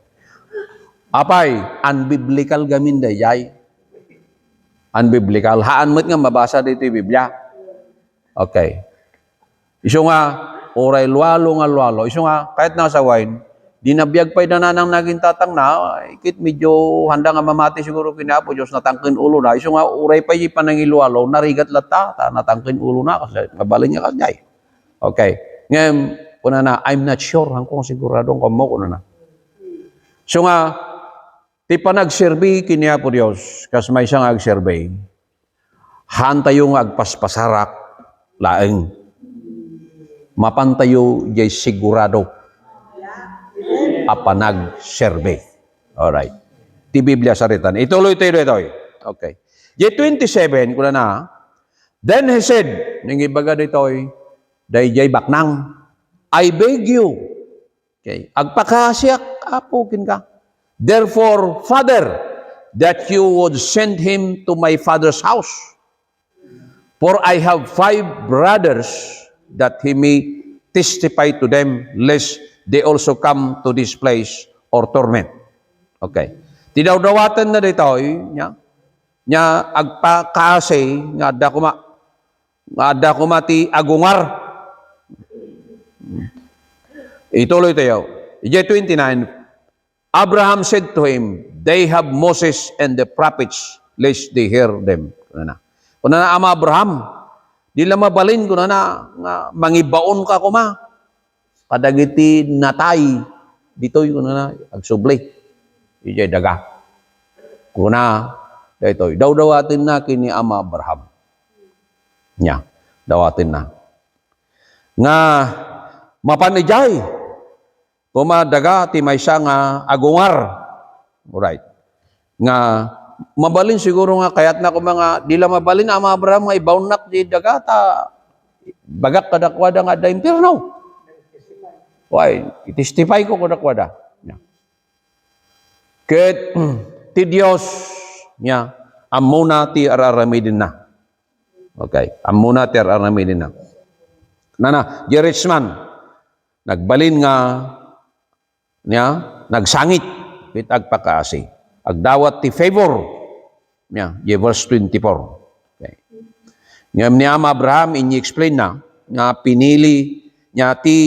Apay, unbiblical gamin dayay. Unbiblical. Haan mo't nga mabasa dito yung Biblia. Okay. Iso nga, oray luwalo nga luwalo. Iso nga, kahit nasa wine, di nabiyag pa'y nananang naging tatang na, ikit medyo handa nga mamati siguro kinapo, Diyos natangkin ulo na. Iso nga, oray pa'y panangiluwalo, narigat lata, natangkin ulo na, kasi nabalin niya kanyay. Okay. Ngayon, kuna na, I'm not sure, hangkong siguradong kamo, kuna na. So nga, ti panagserbi kiniya po Diyos, kas may siyang agserbi, hantayo nga agpaspasarak, laeng, mapantayo jay sigurado, apanagserbi. Alright. Ti Biblia saritan. Ituloy tayo ito. Okay. J27, kuna na, then he said, nang ibaga dito, dayjay baknang, I beg you, okay, agpakasyak, apukin ka. Therefore, Father, that you would send him to my father's house. For I have 5 brothers, that he may testify to them, lest they also come to this place or torment. Okay. Tidawdawatan na dito, nya agpakase, nga ada kumati agungar. Ituloy tayo. J29, Abraham said to him, they have Moses and the prophets, lest they hear them. Kuna na ama Abraham, di lang mabalin kuna na, nga mangibaon ka kuma. Kadagiti natay, dito kuna na, agsubli. Ijay daga. Kuna, dito, daw-dawatin na kini ama Abraham. Nya, dawatin na. Nga, mapanijay, kumadaga ti may siya nga agungar. Alright. Nga mabalin siguro nga kayat na ko mga dila mabalin ama Abraham nga ibawnak di daga ta bagak kadakwada nga da impierno. Why? I-testify ko kadakwada. Yeah. Ket ti Dios nya amuna ti araramidin na. Okay. Amuna ti araramidin na. Nana, Jerishman nagbalin nga niya, nagsangit with agpakaasi. Agdawat ti favor niya, verse 24. Okay. Ngam ni ama Abraham, ini-explain na, nga pinili niya ti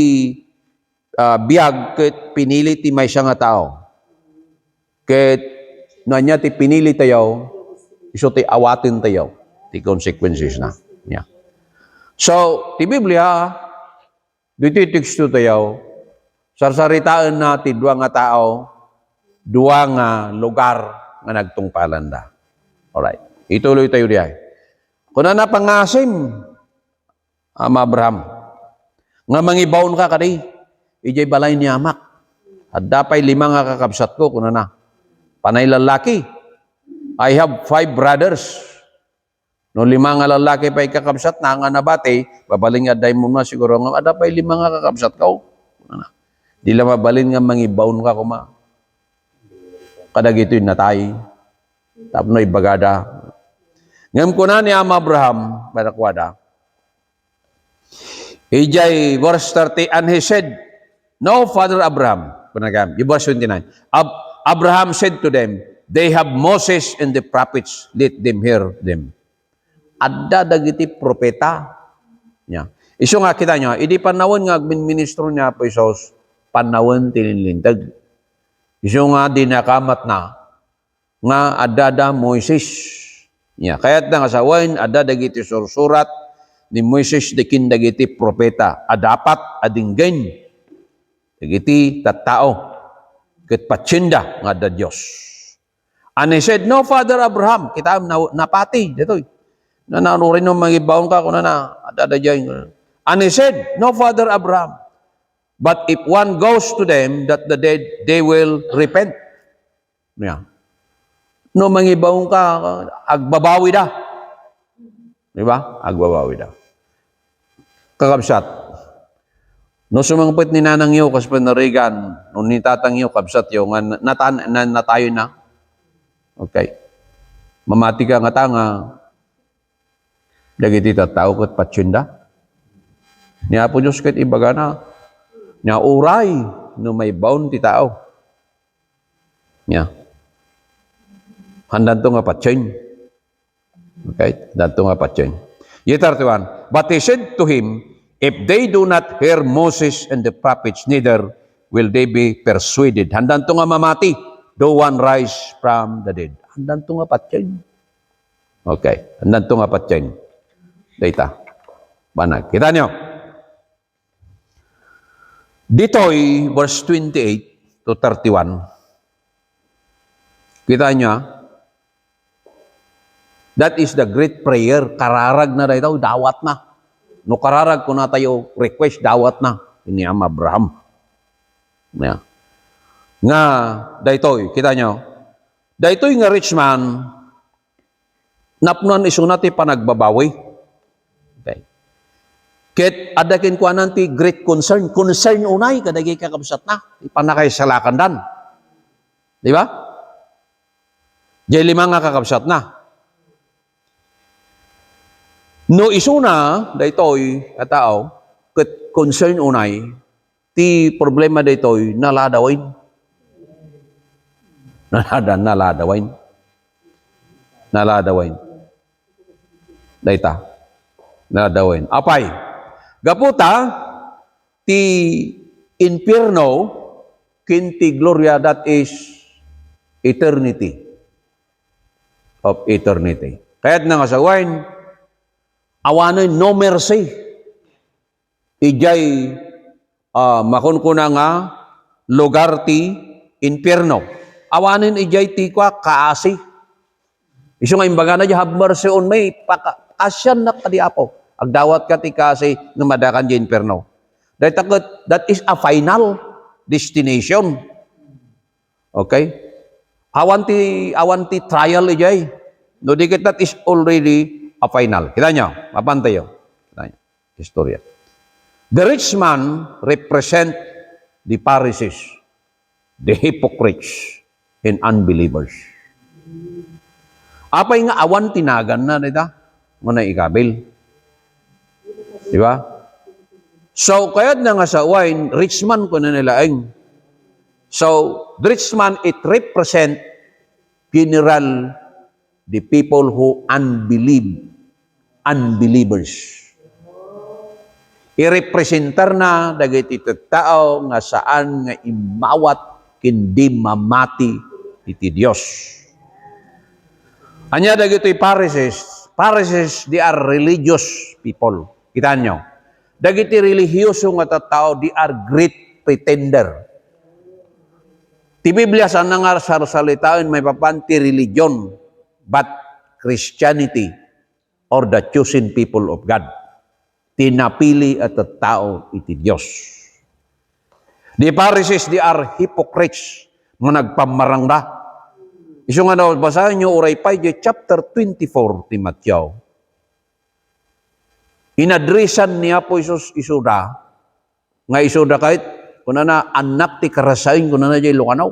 biyag, ket pinili ti may siya nga tao. Ket na niya ti pinili tayo, iso ti awatin tayo, ti consequences na. Niya. So, ti Biblia, dito teksto tayo, sarsaritaan natin dua nga tao, dua nga lugar nga nagtungpalan da. Alright. Ituloy tayo diyan. Kung na pangasim, ama Abraham, nga mangibawon ka kadi, ijay balay ni amak. At dapay 5 nga kakabsat ko, kung na. Panay lalaki. I have 5 brothers. No 5 nga lalaki pa ikakabsat na nga nabati, babaling nga day mo na siguro nga, adapay 5 nga kakabsat ka. Di lang mabalin nga mangibawon ka kuma. kadagito'y natay. Tapno ibagada. Ngam ko na ni Ama Abraham, badakwada, ijay verse 30, and he said, no, Father Abraham, kunagam, yung verse 29, Abraham said to them, they have Moses and the prophets, let them hear them. Adda dagiti propeta. Nya. Iso nga kita nyo, idi panawon nga ministro niya po Isos, panawon tininlintag. Iso nga dinakamat na, nga adada Moises. Nya. Kaya't nga sa wain, adda dagiti sursurat, ni Moises dikin dagiti propeta. Adapat adinggan, dagiti tattao, ket patsinda nga da Dios. And he said, no, Father Abraham, kita napati, dito. Nanurin mo magibaon ka, kung na, adadadyayin. And he said, no, Father Abraham, but if one goes to them, that the dead, they will repent. Yeah. No, mangibaon ka, agbabawi da. Di ba? Agbabawi da. Kakabsat. No, sumangpit ni Nanang Yo, kasi panarigan, no, ni Tatang Yo, kabsat yo, nga natayo na. Okay. Mamati ka nga tanga, dagiti tattao ket patsinda. Niya po Diyos ket ibaga na, niya uray no may baon ti tao. Niya. Handan to nga patsin. Okay? Handan to nga patsin. Ye 31. But he said to him, if they do not hear Moses and the prophets, neither will they be persuaded. Handan to nga mamati, though one rise from the dead. Handan to nga patsin. Okay. Handan to nga patsin. Data. Banag. Kita nyo? Dito'y verse 28 to 31. Kita nyo? That is the great prayer. Kararag na dito, dawat na. No kararag ko na tayo, request, dawat na. Ini Ama Abraham. Yeah. Nga, daytoy, kita nyo? Daytoy nga rich man, napnuan isunati panagbabawi. Okay. Ket adakin ko ananti great concern. Concern unay, kadagi kakabsat na. Ipanakay salakandan. Di ba? Jay lima nga kakabsat na. No isuna, daytoy, katao, ket concern unay, ti problema daytoy, naladawin. Naladawin. Dayta. Naladawin. Apay. Gaputa, ti infierno, kinti gloria, that is eternity. Of eternity. Kaya't nga sa wine, awanin no mercy. Ijay, makunkuna nga, lugar ti infierno. Awanin ijay ti kwa kaasi. Iso nga imbaga na have mercy on me, asyan na kadiapo. Agdawat ka ti kasi nga madakan di inferno. That is a final destination. Okay? Awanti trial ijay. No dikit that is already a final. Kita nyo? Mapantay yun. Kita nyo. Historia. The rich man represent the Pharisees, the hypocrites, and unbelievers. Apay nga awan tinagan na nita, muna ikabil. Di ba? So, kaya't na nga sa wine, rich man ko na nilaing. So, the rich man, it represent general the people who unbelievers. I-representar na dagiti tao nga saan nga imawat kindi mamati iti Dios. Anya dagiti Pharisees. Pharisees, they are religious people. Kita nyo. Dagiti religyoso nga tao, they are great pretender. Ti Biblia saan nga sarsalitain may papanti religion, but Christianity or the chosen people of God. Tinapili at tao iti Diyos. The Pharisees, they are hypocrites nga nagpamarangda. Iso nga daw, basahin nyo, uray pa, chapter 24, ti Matthew. Inadresan niya po Isus isuda, nga isuda kahit, kuna na, anak ti karasain, kuna na jay lukanaw.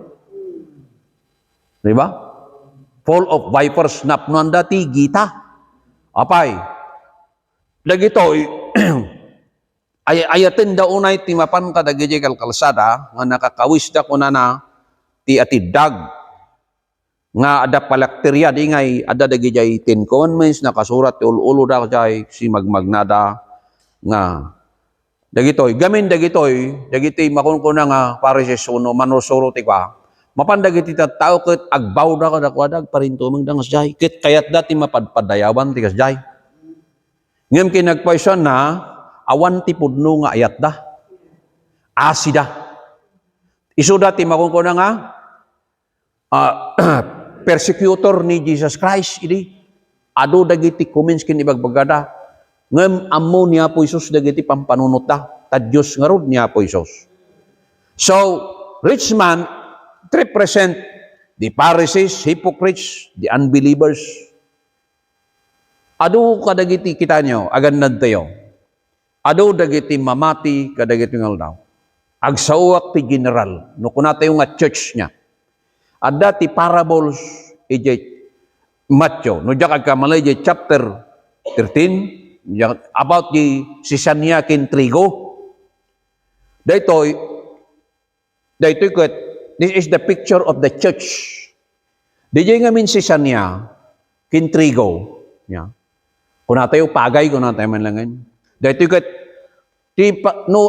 Di ba? Full of vipers, napnuan dati, gita. Apay, dagitoy, ayatin da unay timapan ka dagiti kalsada, nga nakakawis da ko na ti atidag, nga ada palakterya, di ngay, ada dagiti 10 commandments, nakasurat, ti ulo da jay, si magmagnada, nga, dagitoy, gamin dagiti makunkuna nga, pare si suno, manusuro ti kwa, mapandagiti tao ket agbaw da kadakwadag parintumeng dangas jay, ket kayat dati mapadpadayawan ti kas jay. Ngem kinagpaisyon na, awan ti pudno nga ayat da. Asida. Isu dati makunkuna nga, persecutor ni Jesus Christ, idi. Ado dagiti comments kin ibagbagada. Ngem ammo niya po Isus dagiti pampanunot da. Tad Diyos nga rod niya po Isus. So, rich man represent the Pharisees, hypocrites, the unbelievers. Ado kadagiti kita nyo, agandad tayo. Ado dagiti mamati kadagiti ng aldaw. Agsauak ti general, no kuna tayo nga church niya. Ada ti parables, ije Matthew, no diya kagkamalay, ije chapter 13, about di sisanya kin trigo. Daytoy ket, this is the picture of the church. Diya nga min sisanya kin trigo. Yeah. Kung tayo pagay, kung tayo manlangan. Dahito kat, no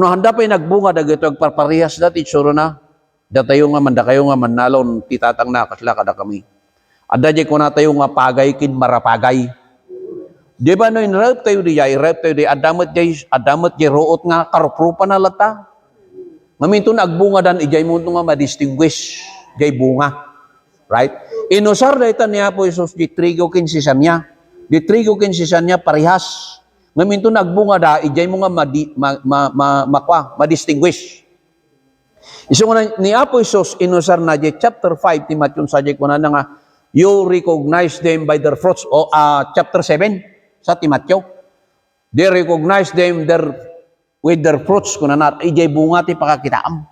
handa pa yung nagbunga, dagito agparparihas dati, suro na, datayo nga, manda kayo nga, manalon, titatang na, kasla kada kami. Ada di kung tayo nga pagay, kin marapagay. Di ba no, in-rape tayo di, adamat di root nga, karuprupa na lata. Ngaminto na agbunga dan, ijay mo nga ma-distinguish, jay bunga. Right? Inusar dayta niya po Isus, di trigo kin sisan niya. Di trigo kin sisan niya parihas. Ngaminto nagbunga da, ijay mo nga ma-distinguish. Iso nga ni Apo Isus, inusar na di chapter 5, ti Matthew sajay ko na nga, you recognize them by their fruits. O chapter 7, sa ti Matthew. They recognize them with their fruits. Kung na ijay bunga ti pakakitaam.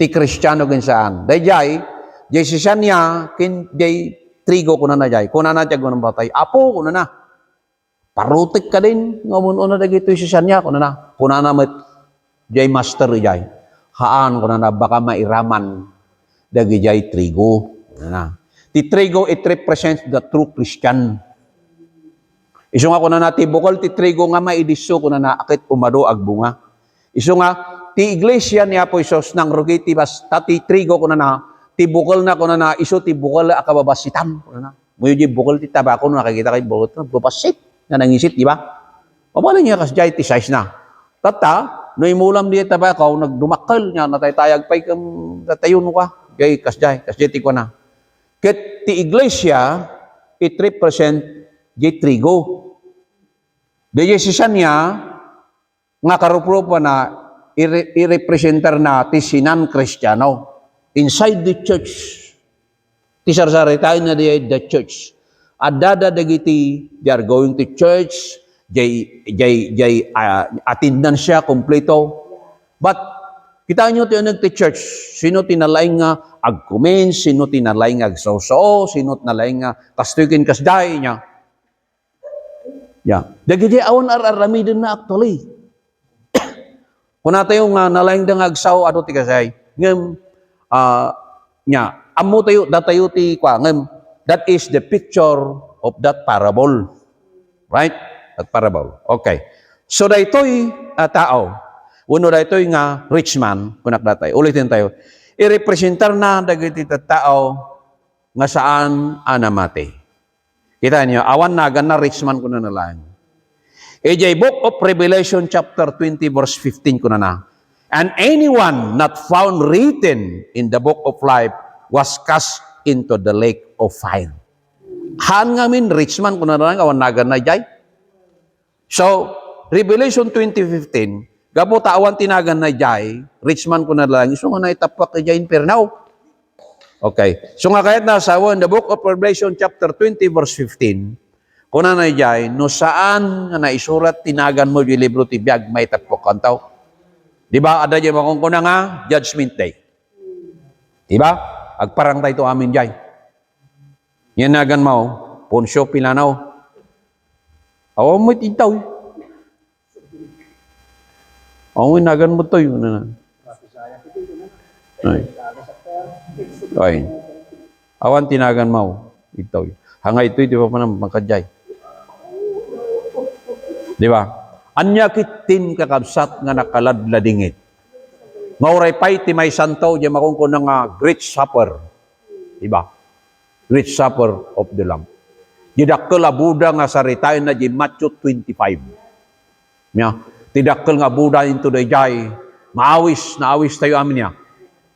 Ti Kristiyano kin saan. Dayjay, jay sisan niya, kin jay trigo kuna na jay. Kuna na jay ng batay. Apo, kuna na. Parutik ka din. Ngamun na dagito sisan niya. Kuna na met jay master jay. Haan kuna na baka mairaman dagi jay trigo. Kuna na. Ti trigo, it represents the true Christian. Iso nga kuna na ti bukol ti trigo nga maidiso kuna na akit umado agbunga. Iso nga ti iglesia ni Apo Isus nang rugiti bas ti trigo kuna na tibukol na kuna na iso tibukol akababasitan kuna na. Muyo di bukol ti tabako no nakakita kay bukol na babasit na nangisit di ba? Pamana niya kas jay ti size na. Tata no imulam di tabako nagdumakkel nya nataytayag pay kam tatayon ka. Jay kas jay ti ko na. Ket ti iglesia it represent jay trigo. Dayay sisan niya nga karuprupa na i-representar na ti sinan Kristiyano. Inside the church, ti sarsaritain na di the church. Adada dagiti, they are going to church, jay attendance siya, kompleto. But, kita nyo tayo nagti-church, sino tinalaing nga ag-comment, sino tinalaing ag-so-so, sino tinalaing nga kastukin kasday niya. Yeah. Dagiti awan ar-aramidin na actually. Kung tayo nga nalaing dang agsaw, ato ti kasay, ngem, amo tayo, datayo ti kwa, ngem, that is the picture of that parable. Right? That parable. Okay. So, daytoy tao, uno daytoy nga rich man, kunak datay, ulitin tayo, i-representar na dagiti tao nga saan anamate. Kita niyo, awan nagan na rich man kuna na lang. EJ Book of Revelation chapter 20 verse 15 kuna na. And anyone not found written in the book of life was cast into the lake of fire. Han nga min rich man kuna na lang awan nagan na jay. So, Revelation 20:15, gapo awan tinagan na jay, rich man kuna na lang, iso nga na itapak kay jay infernaw. Okay. So nga kahit nasa in the book of Revelation chapter 20 verse 15, kuna na jay, no saan nga naisurat tinagan mo yung libro ti biag may tapok kantaw. Di ba? Ada dyan makong kuna nga, Judgment Day. Di ba? agparang tayo amin jay. Yan nagan mo, Ponsyo Pilanaw. Awa mo itaw. Awa nagan mo to yun. Ay. Awan tinagan mo. Itaw. Hangay ito, di ba pa naman makadjay? Di ba? Anya kitin kakabsat nga nakaladladingit. Ngauray pay ti may santo, di makungko na nga Great Supper. Di ba? Great Supper of the Lamb. Didakkel a Buddha nga saritayan na di Matthew 25. Nya, tidakkel nga Buddha into the jay, naawis tayo amin niya.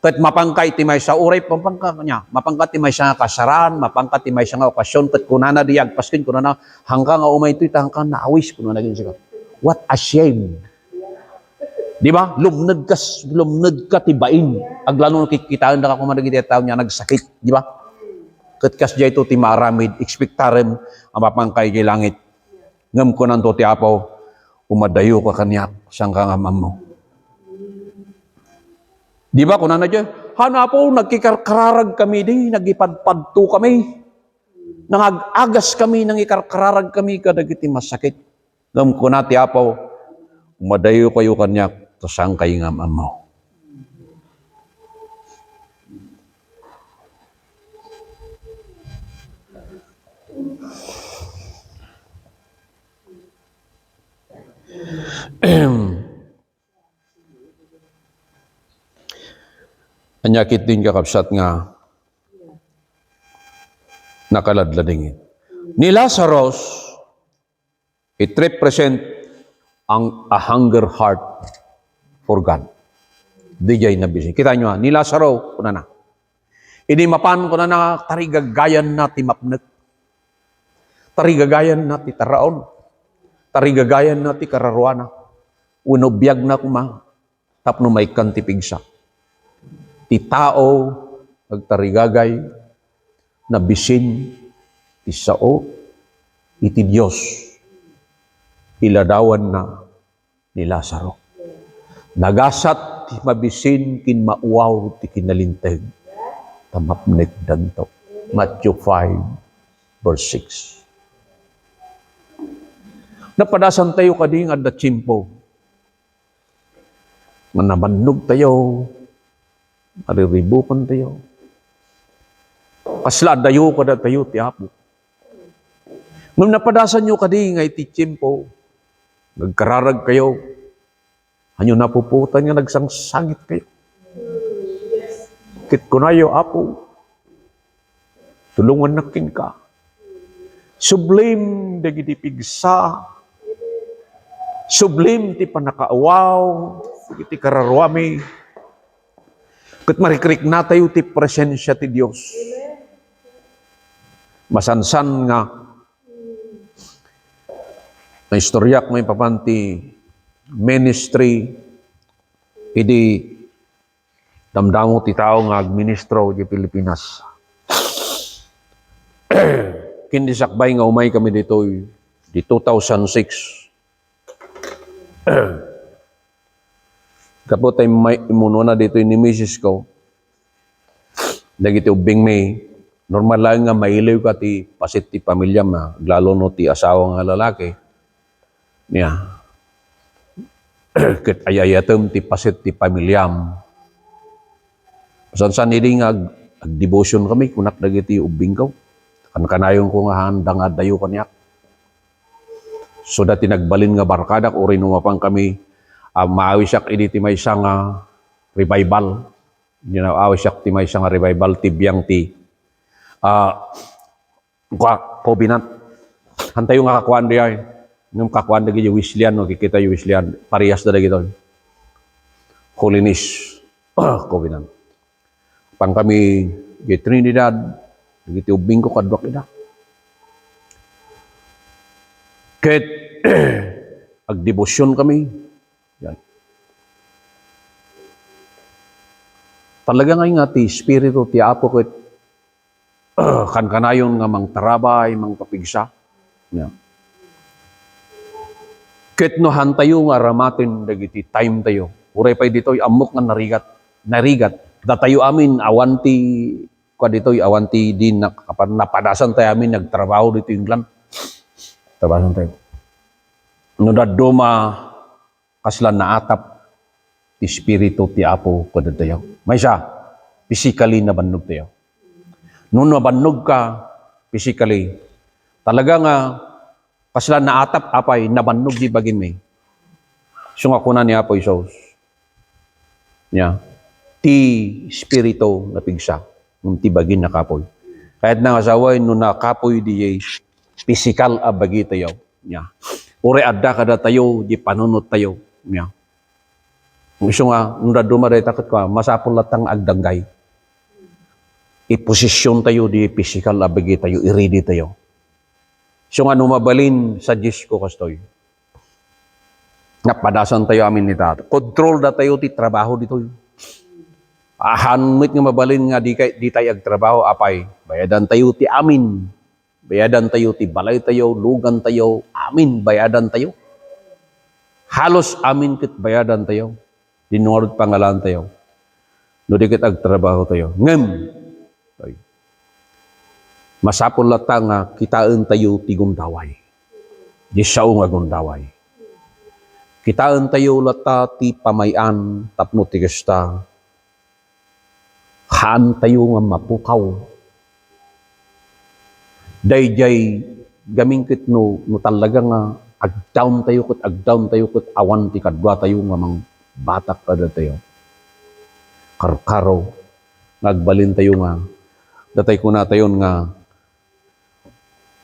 Kat mapangkay ti may sa uray, mapangka niya. Mapangka ti may sa kasaran, mapangka ti may sa nga okasyon, kat kunana diyag, paskin kunana, hanggang nga umay ito, hanggang naawis kunana gin siya. What a shame. Di ba? Lumned ka tibain. Aglano kikitaan na ka kumanagin tayo niya, nagsakit. Di ba? Kat kas diya ito ti maramid, expectarem, ang mapangkay kay langit. Ngam ko nanto ti apaw, umadayo ka kanyak, siyang kang amam mo. Di ba, kung ano dyan? Hanapo, nagkikarkararag kami di, nagipadpadto kami. Nangag-agas kami, nangikarkararag kami, kadagiti masakit. Ngam ko na ti apaw, umadayo kayo kanyak, tasang kayo nga mo. Anyakit din kakabsat nga nakaladladingin. Ni Lazarus, it represent a hunger heart for God. Dijay na busy. Kita nyo ni Lazarus, kuna na. Inimapan ko na tarigagayan na ti mapnek. Tarigagayan na ti taraon. Tarigagayan na ti kararuana. Unobiyag na kuma. Tapno may kantipigsa. Ti tao nagtarigagay na bisin ti sao iti Dios iladawan na ni Lazaro. Nagasat ti mabisin kin mauwaw ti kinalinteg tamapnek danto. Matthew 5 verse 6. Napadasan tayo kading adda tsimpo. Manamannog tayo. Mariribukan tayo. Kasla dayo kada tayo ti Apo. Nung napadasan nyo kadi nga iti tiyempo, nagkararag kayo, hanyo napuputan nga nagsangsangit kayo. Kit kunayo Apo, tulungan nakin ka. Sublim dagiti pigsa, sublim ti panakaawaw, dagiti kararuami, kat marikrik na tayo ti presensya ti Diyos. Masansan nga na istoryak may papanti ministry idi damdamo ti tao nga agministro di Pilipinas. Kindi sakbay nga umay kami dito di 2006. Kapot ay imuno na dito ni misis ko. Dagiti ubing may normal lang nga mailaw ka ti pasit ti pamilya ma, lalo no ti asawa nga lalaki. Niya. Ket ayayatem ti pasit ti pamilyam. San hindi nga ag-devotion kami kunak dagiti ubing ko. Kan-kanayon ko nga handa nga dayo kanyak. So dati nagbalin nga barkadak o rinumapang kami maawisak iditi may isang revival. Awisak ti may isang revival tibiyang ti Covenant. Hantay yung kakuan diya. Yung kakuan dagi yung Wislian, no? Kikita yung Wislian. Parehas na dagi ito. Holiness Covenant. Pang kami di Trinidad, dagi ti ubing ko kadwak ida. Ket agdebosyon kami. Yan. Talaga nga ti Espiritu ti Apo ket kan-kanayon nga mang tarabay, mang papigsa. Yan. Ket no hantayo nga ramatin dagiti time tayo. Uray pay ditoy amok nga narigat. Datayo amin awan ti kwa dito, awanti din napadasan tayo amin, nagtrabaho dito England. Trabaho tayo. No daduma kaslan na atap ti spirito ti Apo kada tayo. May siya, physically nabannog tayo. Nung nabannog ka, physically, talaga nga, kaslan na atap apay, nabannog di bagin may. So nga kuna ni Apo Isos. Ti spirito na pigsa, nung ti bagin na kapoy. Kahit na asaway, nung nakapoy di physical abagi tayo. Ure adda kada tayo, di panunot tayo. Gusto nga, nung dumaray takot ka, masapul latang agdanggay. Iposisyon tayo di physical abagi tayo, i-ready tayo. So nga, numabalin sa Diyos ko kastoy. Napadasan tayo amin ni Tato. Control na tayo ti trabaho dito. Ahanmit nga mabalin nga di tayo agtrabaho, apay. Bayadan tayo ti amin. Bayadan tayo ti balay tayo, lugan tayo, amin, bayadan tayo. Halos amin kit bayadan tayo. Dinurot pangalan tayo. No di kit agtrabaho tayo. Ngem. Masapol lata nga kitaan tayo ti gundaway. Di siya nga gundaway. Kitaan tayo lata ti pamayan tapno ti gesta. Haan tayo nga mapukaw. Dayjay gamingkit no talaga nga agdown tayo ket awan ti kadwa tayo nga mang batak kada tayo. Karkaro nagbalin tayo nga datay ko na tayo nga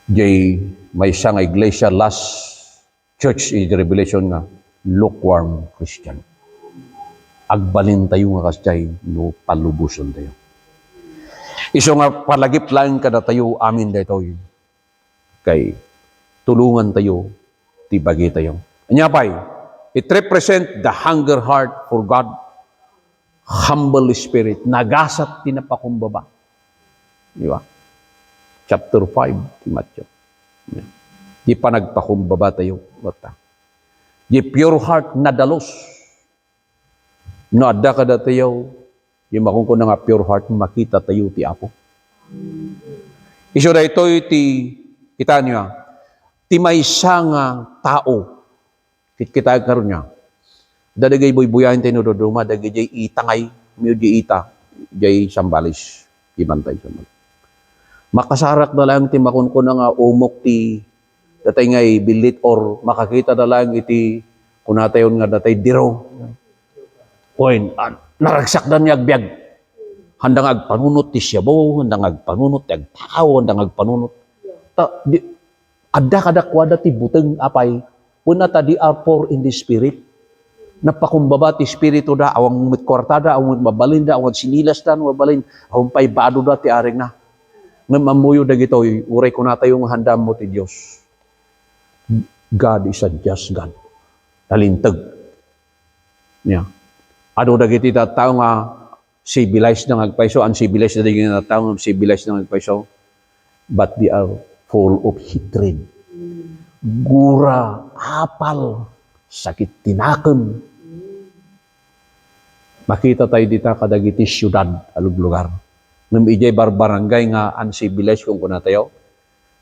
jay may siya nga iglesia last church in Revelation nga lukewarm Christian. Agbalin tayo nga kasjay no palubuson tayo. Iso nga palagip lang kada tayo amin daytoy. Kay tulungan tayo, tibagi tayo. Anya pay, it represent the hunger heart for God, humble spirit, nagasat tinapakumbaba. Di ba? Chapter 5, ti Matthew. Di pa nagpakumbaba tayo. Di pure heart na dalos. No adda kada tayo, yung makungko na nga pure heart, makita tayo ti Apo. Iso da ito ti, kita niya, ti may nga tao, kita karon niya, dadagay buy-buyahin tayo no dodoma, dagay jay itangay, miyo jay ita, jay sambalis, ibantay sambalis. Makasarak na lang ti makungko na nga umok ti, datay ngay bilit or makakita na lang iti, kunatayon nga datay diro. Oin, naragsak na niya agbyag. Handang agpanunot ti Siyabaw, handang agpanunot ti agtao, handang agpanunot. Adda kadakwada ti buteng apay, puna ta di are poor in the spirit. Napakumbaba ti spirito da, awang mitkwartada, awang mabalin da, awang sinilas da, mabalin, awang paibado da ti aring na. Ngamamuyo da gito, uray ko na tayo ng handam mo ti Diyos. God is a just God. Talintag. Yeah. Ano dagiti tao nga civilized na nagpaiso, uncivilized na dagiti tao nga civilized na nagpaiso, but they are full of hatred. Gura, apal, sakit tinaken. Makita tayo dita kadagiti syudad, alug lugar. Nung ijay barbarangay nga uncivilized kung kuna tayo.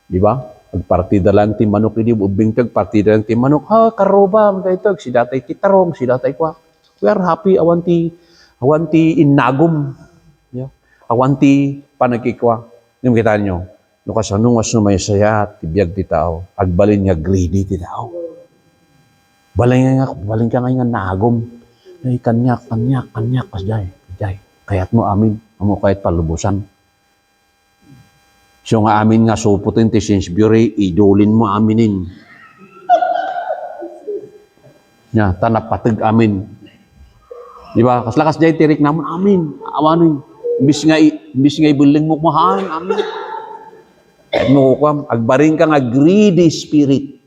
Di ba? Agpartida lang ti manok, hindi ubingtag, partida lang ti manok. Ha, karobam, daytag, si datay titarong, si datay kwa. We are happy, awanti inagom. Yeah. Awanti panagkikwa. Yung kita nyo, no kasanong was no may saya, tibiyag ti tao, agbalin nga greedy ti tao. Balin ka nga nagom. Ay, kanyak, kasjay. Kayat mo amin, amo kahit palubusan. So nga amin nga suputin ti Sainsbury, idulin mo aminin. Yeah, tanapatag amin. Di ba? Kaslakas jay tirik naman, amin. Awanin. Imbis nga ibuling mo kumahan, amin. At mo kukwam, agbaring ka nga greedy spirit.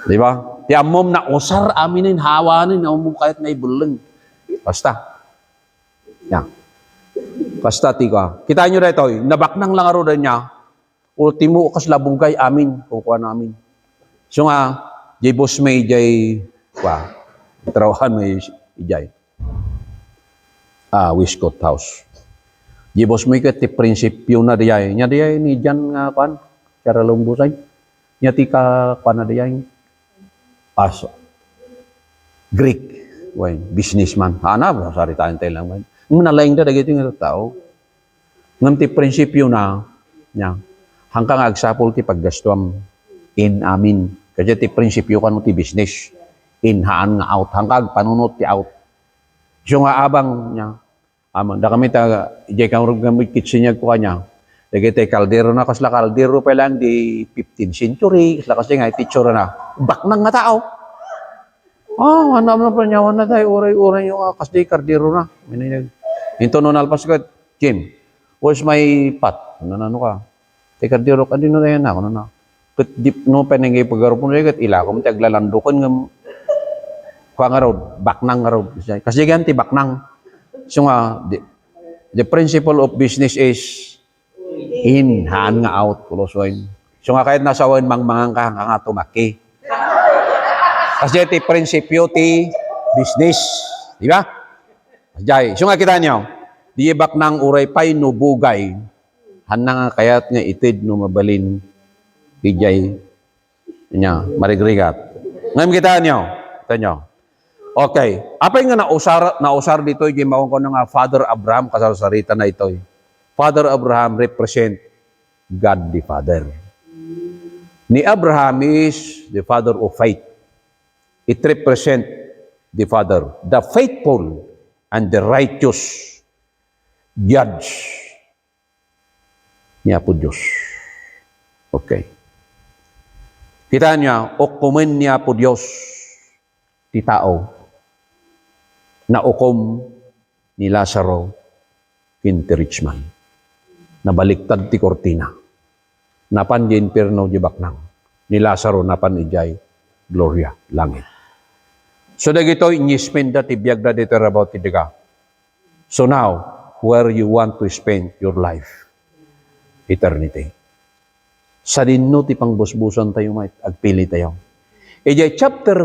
Di ba? Ti amom na osar aminin, hawanin, amom kahit nga ibuling. Basta. Yan. Basta, tika. Kita nyo na ito, nabaknang lang aro niya, ultimo kaslabong kay amin, kukuha namin. So nga, jay boss may jay, trawahan may ijay. Wishcott House. Jibos mo ikat ti prinsipyo na diyay. Nya diyay ni Jan nga kwan, cara lumbusay. Nya ti ka kwan na diyay. As Greek, businessman. Ana, saritaan tayo lang. Nung nalaing da, dagiti nga tao. Ngam ti prinsipyo na, nya, hanggang agsapol ti paggastuam in amin. Kasi ti prinsipyo kan mo ti business. In haan nga out. Hanggang panunot ti out. So nga abang nya, da kami ijay kang gamit kitsinyag ko kanya. Dagiti kaldero na, kasla kaldero pa lang di 15th century. Kasla kasi nga, teacher na. Baknang nga tao. Hanap na pa niya, na tayo, uray-uray yung kasdi kaldero na. Ito nun alpas ka, Jim, where's my pot? Ano ka? Te kaldero ka din na yan ako na. Kat dip no penengay paggarupon na kat ila ko, taglalandukan nga, kwa nga raw, baknang nga raw. Kasi ganti, baknang. So nga, the principle of business is in, haan nga out, kulosoin. So nga kahit nasa wan, mangmangang ka, nga tumaki. Kasi ti prinsipyo ti business. Di ba? Jay. So nga kita niyo, di ibak ng uray pay no bugay, hana nga kayat nga itid no mabalin, di jay, niya, marigrigat. Ngayon kita niyo. Okay. Apa nga nausar dito, yung mawang ko nga Father Abraham, kasarita na ito. Father Abraham represent God the Father. Ni Abraham is the father of faith. It represent the Father, the faithful and the righteous judge niya po Diyos. Okay. Kita niya, okumen niya po Diyos ti tao na ukom ni Lazaro kinti rich man. Nabaliktad ti kortina. Napan di inferno di baknang. Ni Lazaro napan ijay gloria, langit. So dagito inyismin da tibiyag da dito about tidiga. So now, where you want to spend your life? Eternity. Sa dinno ti pangbusbusan tayo agpili tayo. Ijay chapter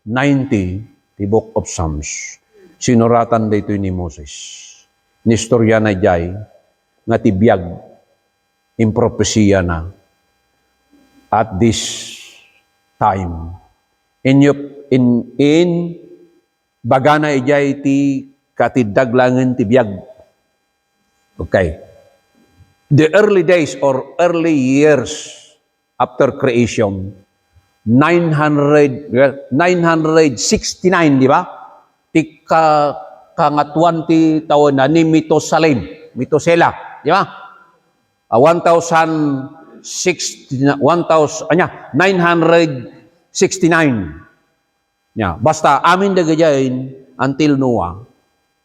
90, the book of Psalms, sinuratan dito ni Moses. Nistorya na jay, nga tibiyag, impropesiya na, at this time. In bagana ijay ti katidaglangan ti biag. Okay. The early days or early years after creation, 969, di ba? Ti kangatuan ti taon na ni Metosela, di ba? 969. Yeah. Basta amin dagajain until Noah.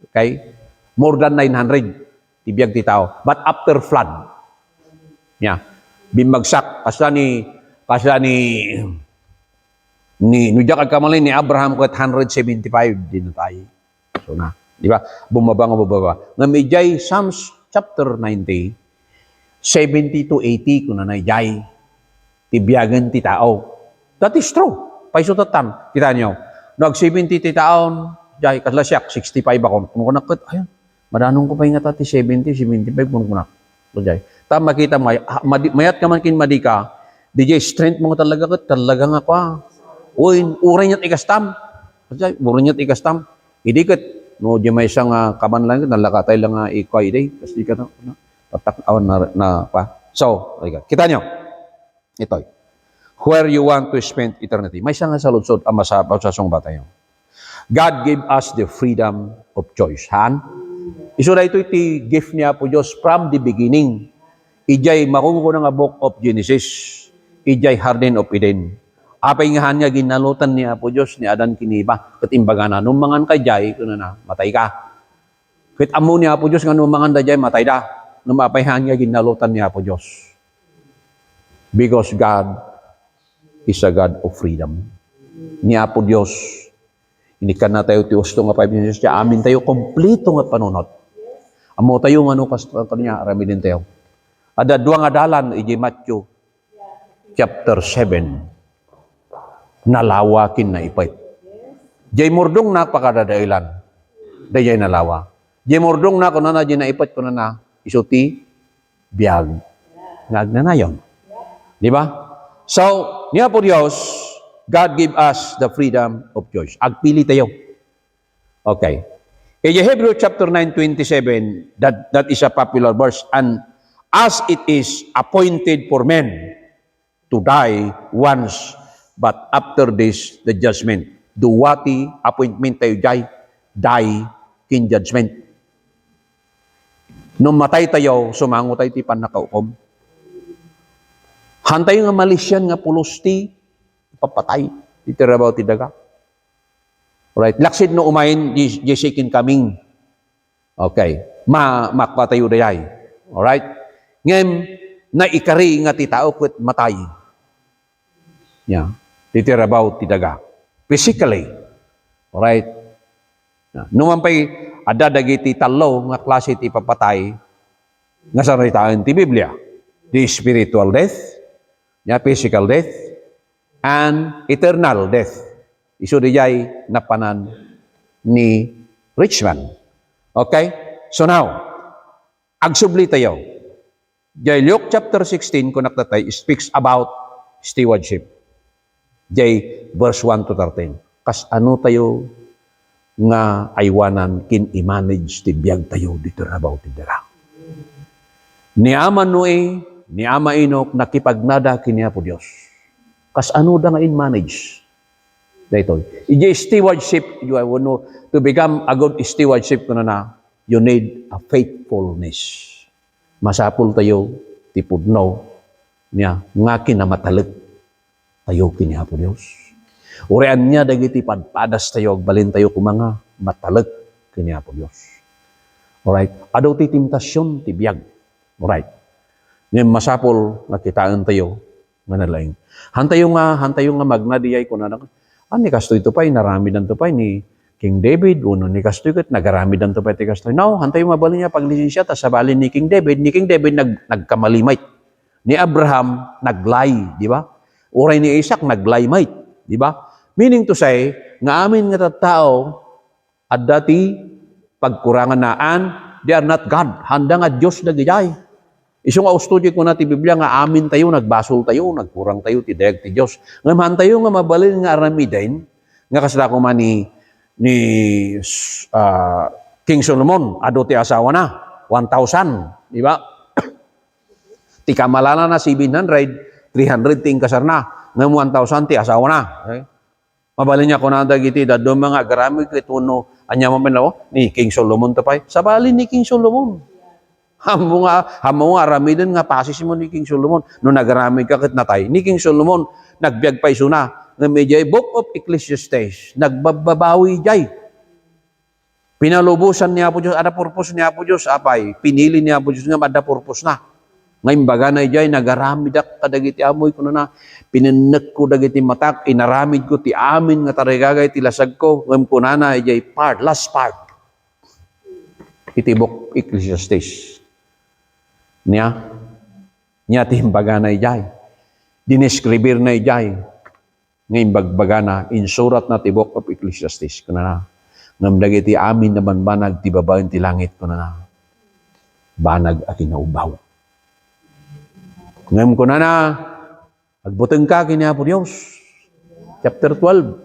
Okay? More than 900 tibiyag ti tao. But after flood. Yeah. Bimagsak kasla ni nujak agkamalay ni Abraham ko at 175 din tayo. So na, di ba? Bumaba. Ngamijay Psalms chapter 90 70 to 80 kuna na jay tibiyagan ti tao. That is true. Paisutatan. Kita niyo. Nag 70 ti taon, jay kasla siya 65 ako. Kung kunakot, ayun. Madanong ko pa nga ti 70, 75 kung kunak. So jay. Tama kita mayat ka man kin madika. DJ strength mo talaga nga kwa. Uy, uray niya't ikastam. Jay, uray niya't ikastam. Idikit no di may isang kaman lang nalakatay lang ikway day. Kasi di ka na tatak-awan na pa. So, kita niyo. Ito. Where you want to spend eternity. May isang saludsod ang masabaw sa song batayo. God gave us the freedom of choice. Han? Isura ito iti gift niya po Diyos from the beginning. Ijay makungo nga book of Genesis. Ijay Garden of Eden. Apay nga niya ginalutan niya po Diyos ni Adan kiniba. Katimbaga na, numangan ka jay, matay ka. Kit amo niya po Diyos nga numangan da jay, matay da. Numapayhan niya ginalutan niya po Diyos. Because God is a God of freedom. Niya po Diyos, hindi ka na tayo tiusto nga 5 minutes siya, amin tayo kompleto nga panunot. Amo tayo nga no kanya, arami din tayo. Ada dua nga dalan, iji Matthew, chapter 7, nalawakin na ipait. Jay murdong napakadadailan, dayay nalawa. Mordong na ko na na, ginaipat ko na isuti, biyag. Ngag na na yun. Di ba? So, niya po Diyos, God give us the freedom of choice. Agpili tayo. Okay. In Hebrews chapter 9:27, that is a popular verse. And as it is appointed for men to die once, but after this, the judgment. Duwati appointment tayo die kin judgment. Nung matay tayo, sumango tayo ti panakaukom. Hantay nga malisyan nga pulos ti papatay. Itirabaw ti daga. Alright. Laksid no umayin, di sikin kaming. Okay. Makpatayo dayay. Alright. Ngayon, na ikari nga ti tao ket matay. Yeah. Itirabaw ti daga. Physically. Alright. Numampay, ada dagiti talo nga klase ti papatay nga saritaan ti Biblia. The spiritual death, physical death, and eternal death. Isu dijay napanan ni Richman. Okay? So now, agsubli tayo. Jay Luke chapter 16, kung naktatay, speaks about stewardship. Jay verse 1 to 13. Kas ano tayo nga aywanan kin i-manage ti biyag tayo dito rabaw ti dara. Ni Ama Noe, ni Ama Inok, nakipagnada kiniya po Diyos. Kas ano da nga in-manage? Dito. Ije stewardship, you want to become a good stewardship ko na, you need a faithfulness. Masapul tayo, tipudno, niya, nga kinamatalag tayo kiniya po Diyos. Urian niya, dagiti padpadas tayo, balin tayo kumanga, matalag kiniya po Diyos. Alright? Adaw ti temptasyon, ti biyag. Alright? Ngayon, masapul, nakitaan tayo, manalaing. Hantayo nga magnadiyay ko na, ni kastoy ito pa, naramidan ito pa, ni King David, uno ni kastoy kat, nagaramidan ito pa, ti kastoy. Now, hantayo mabalin niya, paglisensya, tas sabalin ni King David nagkamalimait. Ni Abraham, naglay, di ba? Uray ni Isaac, naglaymait, di ba? Meaning to say, nga amin nga tattao, at dati, pagkurangan naan, they are not God. Handa nga Diyos na gijay. Iso nga ustudyo ko na ti Biblia nga amin tayo, nagbasol tayo, nagkurang tayo, ti dayag ti Diyos. Ngayon tayo nga mabalin nga aramidain, nga kasla ko man ni King Solomon, ado ti asawa na, 1,000, di ba? Ti kamalala na 700, 300 ting kasar na, ngayon 1,000 ti asawa na. Okay? Mabalin niya ko na dagiti, dadong mga garamig kituno, anya mo ni King Solomon tapay, sabalin ni King Solomon. Hamo nga aramidin nga pasis mo ni King Solomon. No nagaramid ka kat natay. Ni King Solomon, nagbiag pa isuna. Nga medyo Book of Ecclesiastes. Nagbabawi jay. Pinalubusan niya po Diyos. Ada purpose niya po Diyos. Apay, pinili niya po Diyos nga ada purpose na. Ngayon baga na jay, nagaramid ak kadagiti amoy ko na. Pinanek ko dagiti matak. Inaramid ko ti amin nga tarigagay ti lasag ko. Ngayon po na jay last part. Iti Book Ecclesiastes. Niya timbaga na ijay. Dineskribir na ijay. Ngayon bagbaga na, insurat na ti Book of Ecclesiastes ko na. Ngamdag iti amin naman banag, ti babaen ti langit ko na. Banag a kinaubaw. Ngayon ko na, agbuteng ka kiniya po Diyos. Chapter 12.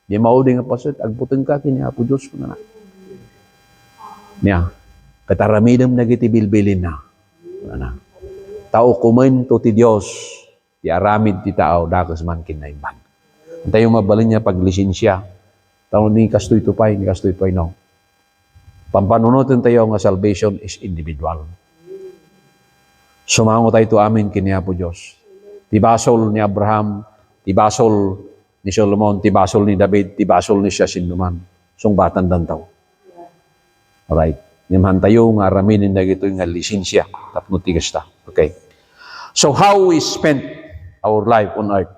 Di mauding nga pasit, agbuteng ka kiniya po Diyos ko na. Niya, kataramidam nagiti bilbilin na. Tao kumen to ti Diyos, ti aramid ti tao, dakas man kinaiban. Antayo mabalin niya paglisensya. Tao ni kastoy tupay, no. Pampanunutin tayo nga salvation is individual. Sumango tayo to amin kiniya po Diyos. Ti basol ni Abraham, ti basol ni Solomon, ti basol ni David, ti basol ni Sinuman. Sungbatan dan tao. Alright. Nimhan tayo nga raminin na ito nga lisensya. Tapno tigas ta. Okay. So how we spent our life on earth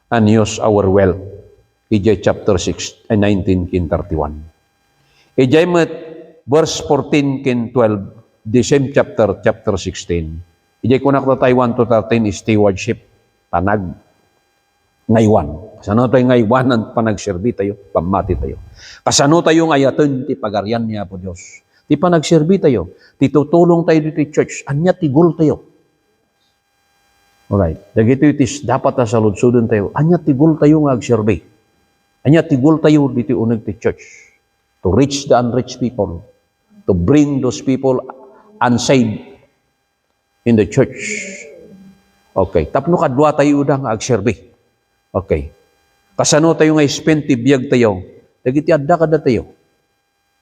and use our wealth. Ijay chapter 6 and 19 kin 31. Ijay met verse 14 kin 12, the same chapter 16. Ijay kunak na tayo 1 to 13 is stewardship. Tanag. Ngaywan. Kasano tayo nga iwanan panagserbi tayo, pamati tayo. Kasano tayo nga yaten ti pagarian niya po Diyos. Ti panagserbi tayo, ti tutulong tayo dito church, anya ti goal tayo. Alright, dagito itis dapat sa ludsudon tayo, anya ti goal tayo nga agserbi. Anya ti goal tayo dito uneg ti church. To reach the unreached people. To bring those people unsaved in the church. Okay, tapno kadwa tayo udang agserbi. Okay. Kasano tayo nga spend ti biyag tayo, dagiti adda kada tayo.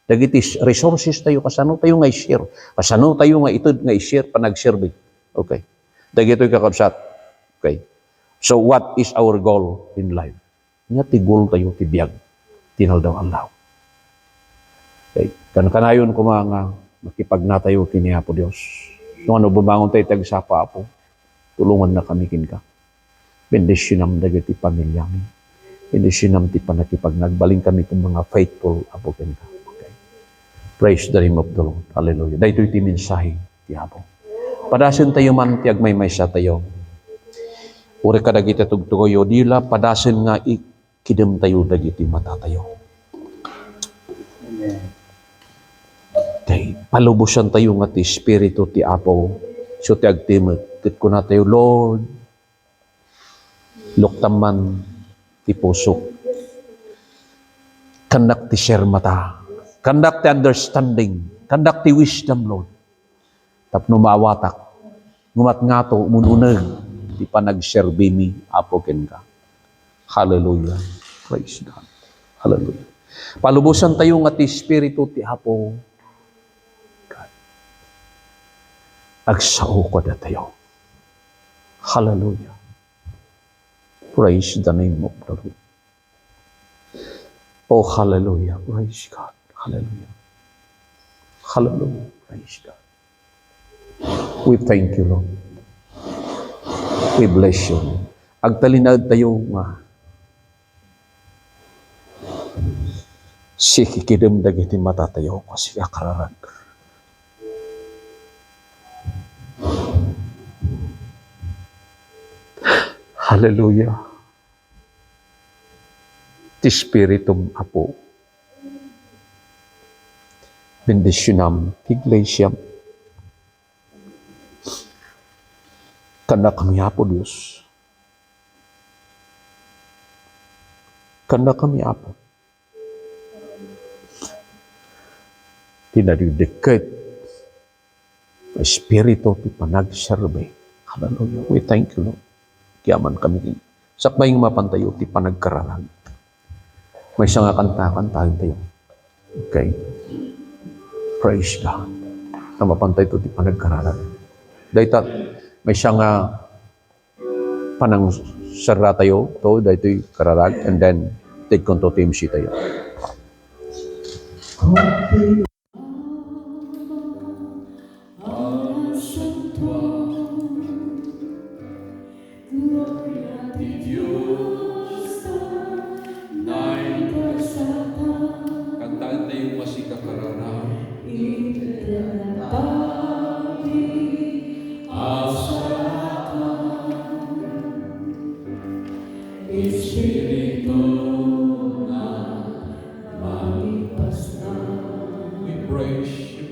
Dagiti resources tayo, kasano tayo nga i-share. Kasano tayo nga itod nga i-share panagserbi. Okay. Dagito'y kakabsat. Okay. So what is our goal in life? Nga ti goal tayo ti biyag. Tinaldaw Allah. Okay. Kanayon ko mga makipagnatayo kiniya po Diyos. Nung ano bumangon tayo tagsapa po, tulungan na kami kinka. Bendisyon dagiti pamilya mi. Bendisyon ti panakipag nagbaling kami kung mga faithful apo kinka. Okay. Praise the name of the Lord. Hallelujah. Dahito iti mensahe ti Apo. Padasin tayo man ti agmay sa tayo. Uri ka dagiti tugtugoyo dila padasin nga ikidem tayo dagiti mata tayo. Okay. Palubusan tayo nga ti Espiritu ti Apo. So ti agtimag. Tit ko na tayo, Lord. Luktaman ti puso. Kandak ti share mata. Kandak ti understanding. Kandak ti wisdom, Lord. Tapno maawatak. Ngumat nga to, umununag. Ti panag-serbi mi, Apo ken ka. Hallelujah. Praise God. Hallelujah. Palubusan tayo nga ti Espiritu ti Apo. God. Agsao ko na tayo. Hallelujah. Praise the name of the Lord. Oh, hallelujah. Praise God. Hallelujah. Hallelujah. Praise God. We thank you, Lord. We bless you. Agtalinad tayo nga. Sikikidem dagiti mata tayo kasi akararag. Hallelujah. Ti Spiritum Apo. Bendisyonam, Iglesia. Kanda kami Apo Diyos. Kanda kami Apo. Tinadidikit. Espiritu ti panagserbe. Hallelujah. We thank you, Lord. Kiyaman kami. Sakmayng mapantayo ti panagkaralag. May siya nga kanta-kantahin tayo. Okay. Praise God. Na mapantay to ti panagkaralag. Dahita, may siya nga panang sarra tayo. To, dahito karalag. And then, take konto team si tayo. Kantaan tayo masikakarana. We praise you. We praise you.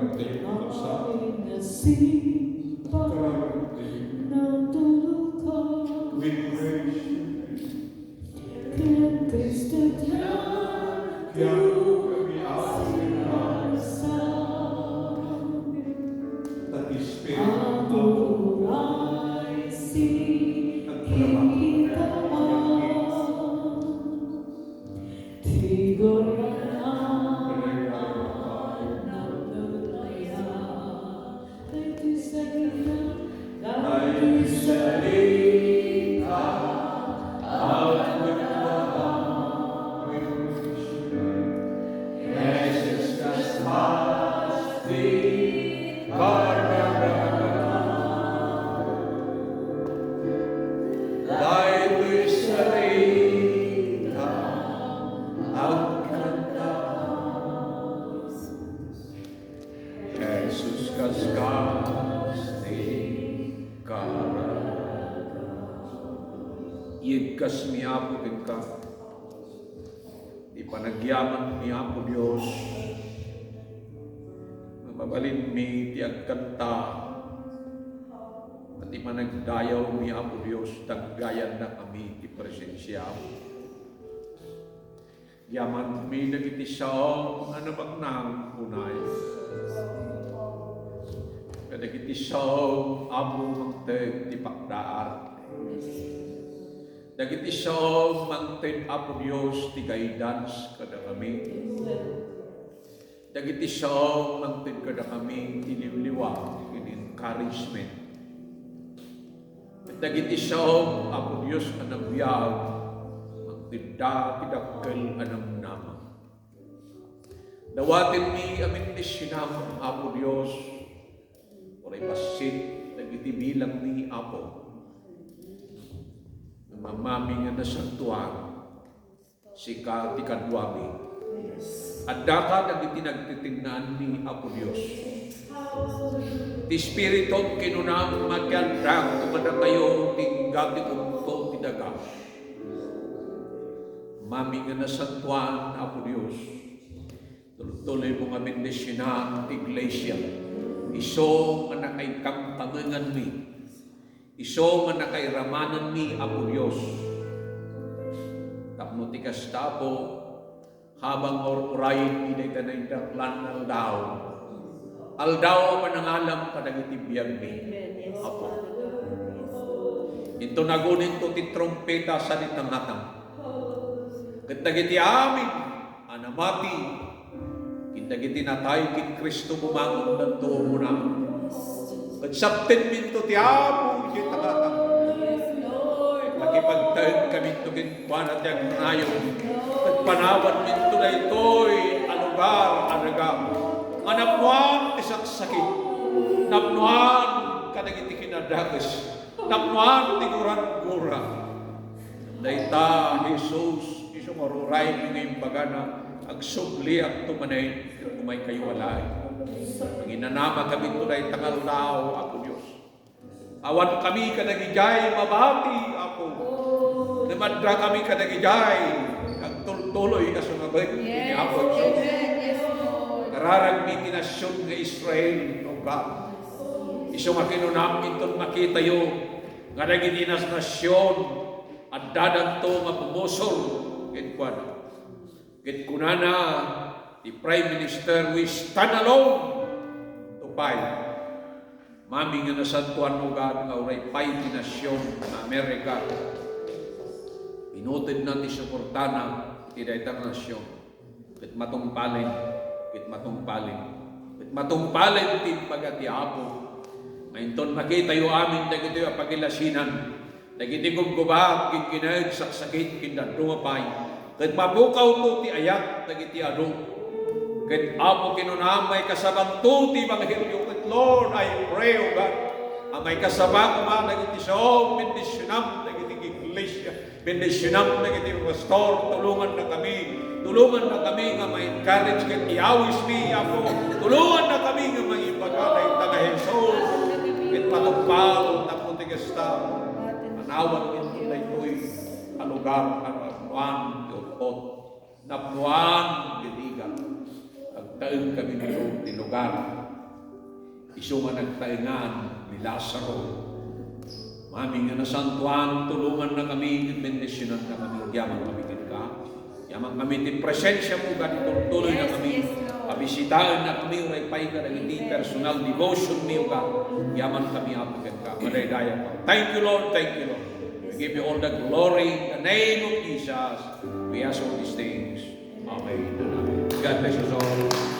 kararating mo sa kararating. We praise you. Kaya kami aawin na that the Spirit of God Jesus kaskas Iigkas mi Apo ka, di panagyaman mi Apo Dios, mabalin mi ti agkanta, at di managdayaw mi Apo Dios, taggayan na kami ti presensya. Yaman mi nagiti saong anabagnang unay. Kadagiti saong Apo mangteg ti pakdaar. Dagiti saong mangteg Apo Dios ti guidance kada kami. Dagiti saong mangteg kada kami ti liwliwa, in encouragement. Dagiti saong Apo Dios anabiyag, magtinda ti dakkel anamnama. Dawatin mi amin ti sinam Apo Dios, oray pasit dagiti bilang ni Apo. Mamami nga nasantuan, sika ti kadwami. At daka dagiti nagtitingnan ni Apo Dios. Ti Espiritu kinunang magyandrang tumada kayo tinggal ti kumto ti daga. Mami nga nasantuan Apo Dios. Tuloy mo nga bendisyonan ti Iglesia. Iso nga nakaikamtangan mi. Iso nga nakairamanan mi Apo Dios. Tapno ti kastabo habang orurayin iday tanay daklan aldaw. Aldaw panangalam kadagiti biyag mi. Apo. Ito nagunin to ti trompeta sa ditangatang. Kadagiti amin anamati kadagiti natay kin Kristo bumangon danto mo na. Kadsapten minto ti Apo iti tangatang. Nakipagtaen kami ito kinkuan at yung nayon. Nagpanawan minto na ito'y alugar, anaga. Anapnuan isang sakit. Napnuan kadagiti kinadagas. Napnuan ti guran-gura. Dayta, Jesus, iso maruray ngayong bagana, agsubli at tumanay, kumay kayo walay. Manginanama kami tunay tangal tao, Apo Diyos. Awan kami kadagijay, mabati, Apo. Namadra kami kadagijay, agtultuloy kasungabay, ni Apo Diyos. Kararag mi tinasyon ng Israel, O God. Iso nga kinunam itong makita yo, nga nagitinas nasyon, at dadanto nga pumusol, kitkuana. Kitkunana, the Prime Minister, we stand alone to fight. Mami nga nasantuan mo God, nga uray fight ni nasyon na Amerika. Pinutid na ti suportana, ti daytang nasyon. Kit matungpalin, kit matungpalin. Kit matungpalin ti pagati Apo. Ngayon makita yo amin, dagiti yung pagilasinan. Dagiti gumgubag, kinkinag, saksakit, kindadumapay. Kat mabukaw to ti ayat, dagiti adong. Kat Apo kinunamay kasabang to ti Evangelyo. Kat Lord, I pray, O God, amay kasabang ma, dagiti siya, bendisyonam, dagiti iglesia, bendisyonam, dagiti pastor, tulungan na kami. Tulungan na kami nga ma-encourage kat iawis mi, Apo. Tulungan na kami nga ma-ipagalay taga Jesus. Kat patupal, tapos ti gasta. Manawan ito na ito'y alugar, anuan, yurtot, napnuan, gitigan. Agtaon kami nito, ti lugar, iso nga nagtaingan ni Lazaro. Mami nga nasantuan, tulungan na kami, bendisyonan na kami, yaman kami ka. Yaman kami di presensya mo, ganitong tuloy na kami. Abisitaan na kami, uray pay ka, hindi personal devotion mo ka. Yaman kami apagan ka, madaydayan ka. Thank you, Lord, thank you, Lord. We give you all the glory in the name of Jesus. We ask all these things. Amen. God bless you all.